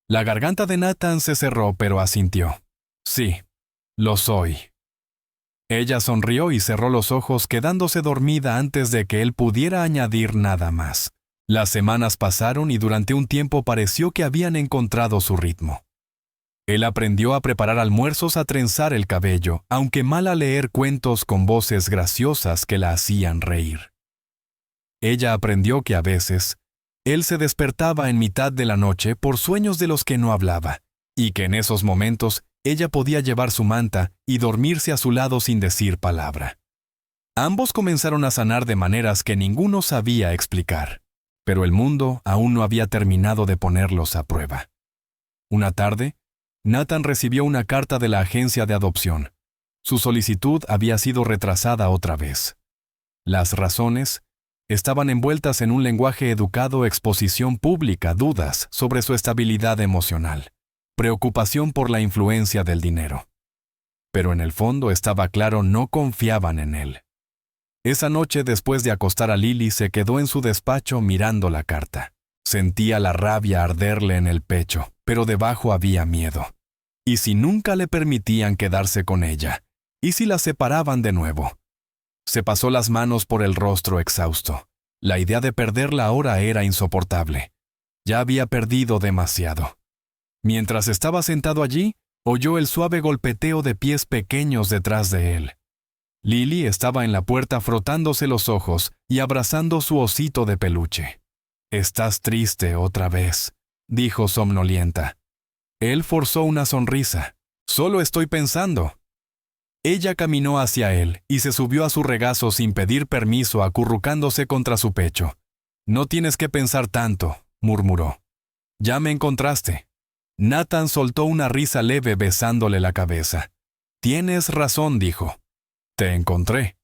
La garganta de Nathan se cerró, pero asintió: «Sí, lo soy». Ella sonrió y cerró los ojos, quedándose dormida antes de que él pudiera añadir nada más. Las semanas pasaron y durante un tiempo pareció que habían encontrado su ritmo. Él aprendió a preparar almuerzos, a trenzar el cabello, aunque mal a leer cuentos con voces graciosas que la hacían reír. Ella aprendió que a veces, él se despertaba en mitad de la noche por sueños de los que no hablaba, y que en esos momentos ella podía llevar su manta y dormirse a su lado sin decir palabra. Ambos comenzaron a sanar de maneras que ninguno sabía explicar, pero el mundo aún no había terminado de ponerlos a prueba. Una tarde, Nathan recibió una carta de la agencia de adopción. Su solicitud había sido retrasada otra vez. Las razones estaban envueltas en un lenguaje educado, exposición pública, dudas sobre su estabilidad emocional, preocupación por la influencia del dinero. Pero en el fondo estaba claro, no confiaban en él. Esa noche, después de acostar a Lily, se quedó en su despacho mirando la carta. Sentía la rabia arderle en el pecho, pero debajo había miedo. ¿Y si nunca le permitían quedarse con ella? ¿Y si la separaban de nuevo? Se pasó las manos por el rostro exhausto. La idea de perderla ahora era insoportable. Ya había perdido demasiado. Mientras estaba sentado allí, oyó el suave golpeteo de pies pequeños detrás de él. Lily estaba en la puerta frotándose los ojos y abrazando su osito de peluche. «Estás triste otra vez», dijo somnolienta. Él forzó una sonrisa. «Solo estoy pensando». Ella caminó hacia él y se subió a su regazo sin pedir permiso, acurrucándose contra su pecho. «No tienes que pensar tanto», murmuró. «Ya me encontraste». Nathan soltó una risa leve besándole la cabeza. «Tienes razón», dijo. «Te encontré».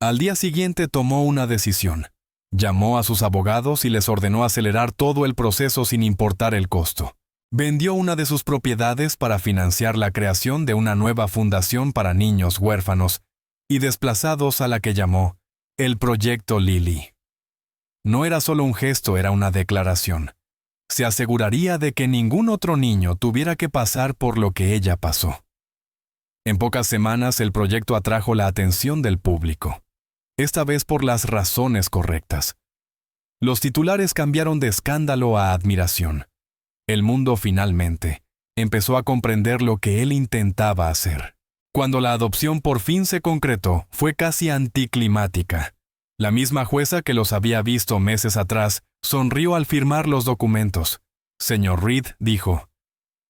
Al día siguiente tomó una decisión. Llamó a sus abogados y les ordenó acelerar todo el proceso sin importar el costo. Vendió una de sus propiedades para financiar la creación de una nueva fundación para niños huérfanos y desplazados a la que llamó el Proyecto Lily. No era solo un gesto, era una declaración. Se aseguraría de que ningún otro niño tuviera que pasar por lo que ella pasó. En pocas semanas el proyecto atrajo la atención del público, esta vez por las razones correctas. Los titulares cambiaron de escándalo a admiración. El mundo finalmente empezó a comprender lo que él intentaba hacer. Cuando la adopción por fin se concretó, fue casi anticlimática. La misma jueza que los había visto meses atrás sonrió al firmar los documentos. «Señor Reed», dijo,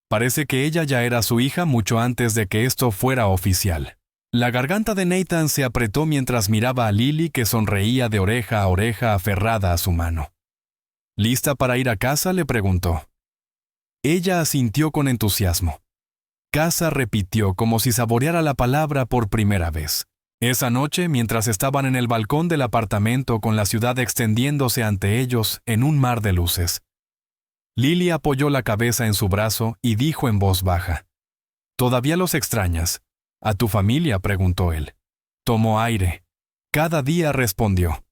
«parece que ella ya era su hija mucho antes de que esto fuera oficial». La garganta de Nathan se apretó mientras miraba a Lily, que sonreía de oreja a oreja aferrada a su mano. «¿Lista para ir a casa?», le preguntó. Ella asintió con entusiasmo. Casa, repitió como si saboreara la palabra por primera vez. Esa noche, mientras estaban en el balcón del apartamento con la ciudad extendiéndose ante ellos en un mar de luces, Lily apoyó la cabeza en su brazo y dijo en voz baja, «¿Todavía los extrañas?» «¿A tu familia?», preguntó él. Tomó aire. «Cada día», respondió.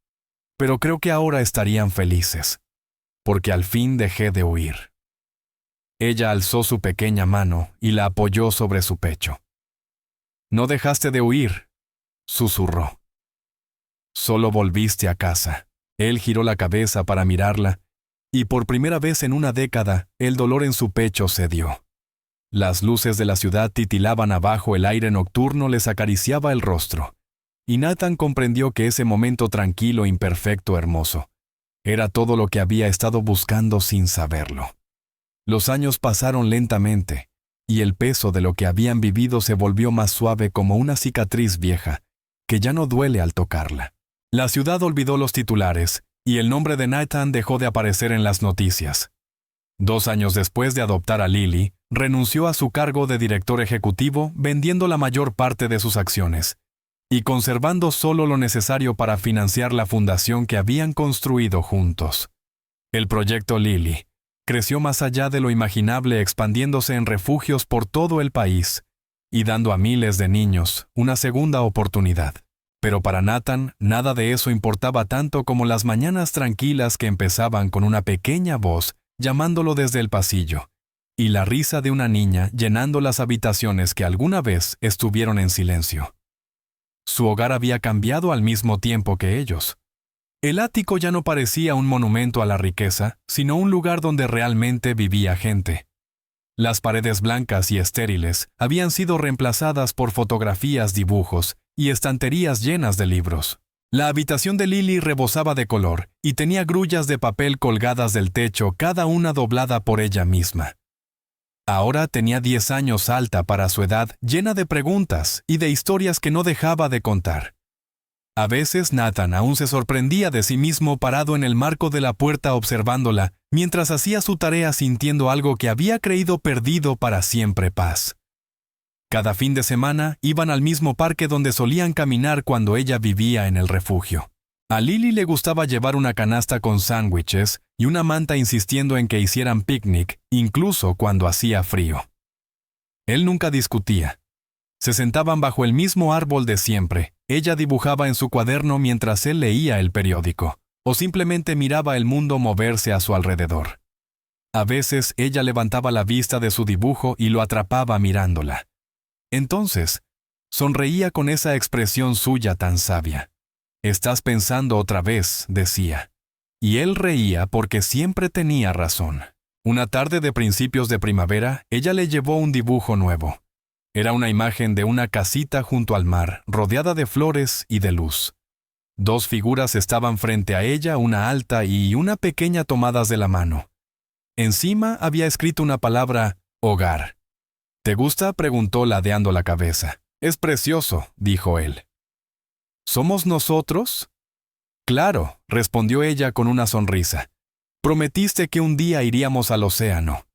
«Pero creo que ahora estarían felices, porque al fin dejé de huir». Ella alzó su pequeña mano y la apoyó sobre su pecho. «No dejaste de huir», susurró. «Solo volviste a casa». Él giró la cabeza para mirarla, y por primera vez en una década, el dolor en su pecho cedió. Las luces de la ciudad titilaban abajo, el aire nocturno les acariciaba el rostro, y Nathan comprendió que ese momento tranquilo, imperfecto, hermoso, era todo lo que había estado buscando sin saberlo. Los años pasaron lentamente, y el peso de lo que habían vivido se volvió más suave, como una cicatriz vieja, que ya no duele al tocarla. La ciudad olvidó los titulares, y el nombre de Nathan dejó de aparecer en las noticias. 2 años después de adoptar a Lily, renunció a su cargo de director ejecutivo, vendiendo la mayor parte de sus acciones, y conservando solo lo necesario para financiar la fundación que habían construido juntos. El Proyecto Lily creció más allá de lo imaginable, expandiéndose en refugios por todo el país y dando a miles de niños una segunda oportunidad. Pero para Nathan, nada de eso importaba tanto como las mañanas tranquilas que empezaban con una pequeña voz llamándolo desde el pasillo, y la risa de una niña llenando las habitaciones que alguna vez estuvieron en silencio. Su hogar había cambiado al mismo tiempo que ellos. El ático ya no parecía un monumento a la riqueza, sino un lugar donde realmente vivía gente. Las paredes blancas y estériles habían sido reemplazadas por fotografías, dibujos y estanterías llenas de libros. La habitación de Lily rebosaba de color y tenía grullas de papel colgadas del techo, cada una doblada por ella misma. Ahora tenía 10 años, alta para su edad, llena de preguntas y de historias que no dejaba de contar. A veces Nathan aún se sorprendía de sí mismo parado en el marco de la puerta observándola, mientras hacía su tarea sintiendo algo que había creído perdido para siempre: paz. Cada fin de semana iban al mismo parque donde solían caminar cuando ella vivía en el refugio. A Lily le gustaba llevar una canasta con sándwiches y una manta, insistiendo en que hicieran picnic, incluso cuando hacía frío. Él nunca discutía. Se sentaban bajo el mismo árbol de siempre. Ella dibujaba en su cuaderno mientras él leía el periódico, o simplemente miraba el mundo moverse a su alrededor. A veces ella levantaba la vista de su dibujo y lo atrapaba mirándola. Entonces, sonreía con esa expresión suya tan sabia. «Estás pensando otra vez», decía. Y él reía porque siempre tenía razón. Una tarde de principios de primavera, ella le llevó un dibujo nuevo. Era una imagen de una casita junto al mar, rodeada de flores y de luz. 2 figuras estaban frente a ella, una alta y una pequeña, tomadas de la mano. Encima había escrito una palabra: hogar. «¿Te gusta?», preguntó, ladeando la cabeza. «Es precioso», dijo él. «¿Somos nosotros?» «Claro», respondió ella con una sonrisa. «Prometiste que un día iríamos al océano».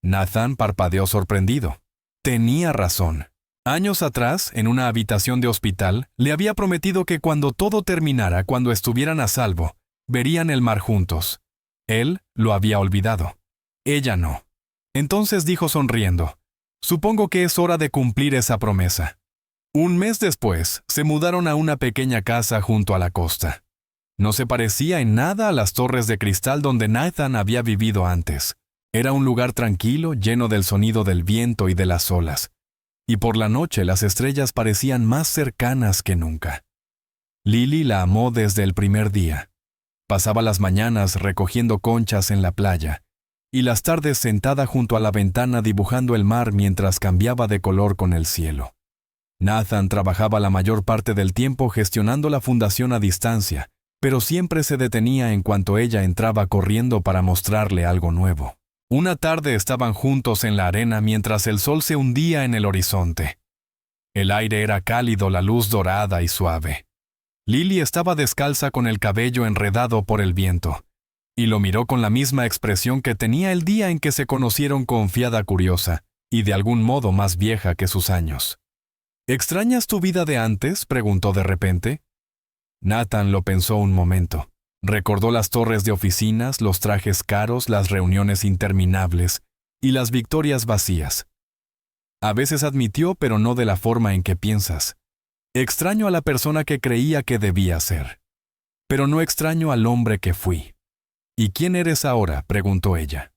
Nathan parpadeó sorprendido. Tenía razón. Años atrás, en una habitación de hospital, le había prometido que cuando todo terminara, cuando estuvieran a salvo, verían el mar juntos. Él lo había olvidado. Ella no. Entonces dijo sonriendo: «Supongo que es hora de cumplir esa promesa». Un mes después, se mudaron a una pequeña casa junto a la costa. No se parecía en nada a las torres de cristal donde Nathan había vivido antes. Era un lugar tranquilo, lleno del sonido del viento y de las olas. Y por la noche las estrellas parecían más cercanas que nunca. Lily la amó desde el primer día. Pasaba las mañanas recogiendo conchas en la playa, y las tardes sentada junto a la ventana dibujando el mar mientras cambiaba de color con el cielo. Nathan trabajaba la mayor parte del tiempo gestionando la fundación a distancia, pero siempre se detenía en cuanto ella entraba corriendo para mostrarle algo nuevo. Una tarde estaban juntos en la arena mientras el sol se hundía en el horizonte. El aire era cálido, la luz dorada y suave. Lily estaba descalza con el cabello enredado por el viento, y lo miró con la misma expresión que tenía el día en que se conocieron, confiada, curiosa, y de algún modo más vieja que sus años. «¿Extrañas tu vida de antes?», preguntó de repente. Nathan lo pensó un momento. Recordó las torres de oficinas, los trajes caros, las reuniones interminables y las victorias vacías. A veces admitió, pero no de la forma en que piensas. «Extraño a la persona que creía que debía ser. Pero no extraño al hombre que fui». «¿Y quién eres ahora?», preguntó ella.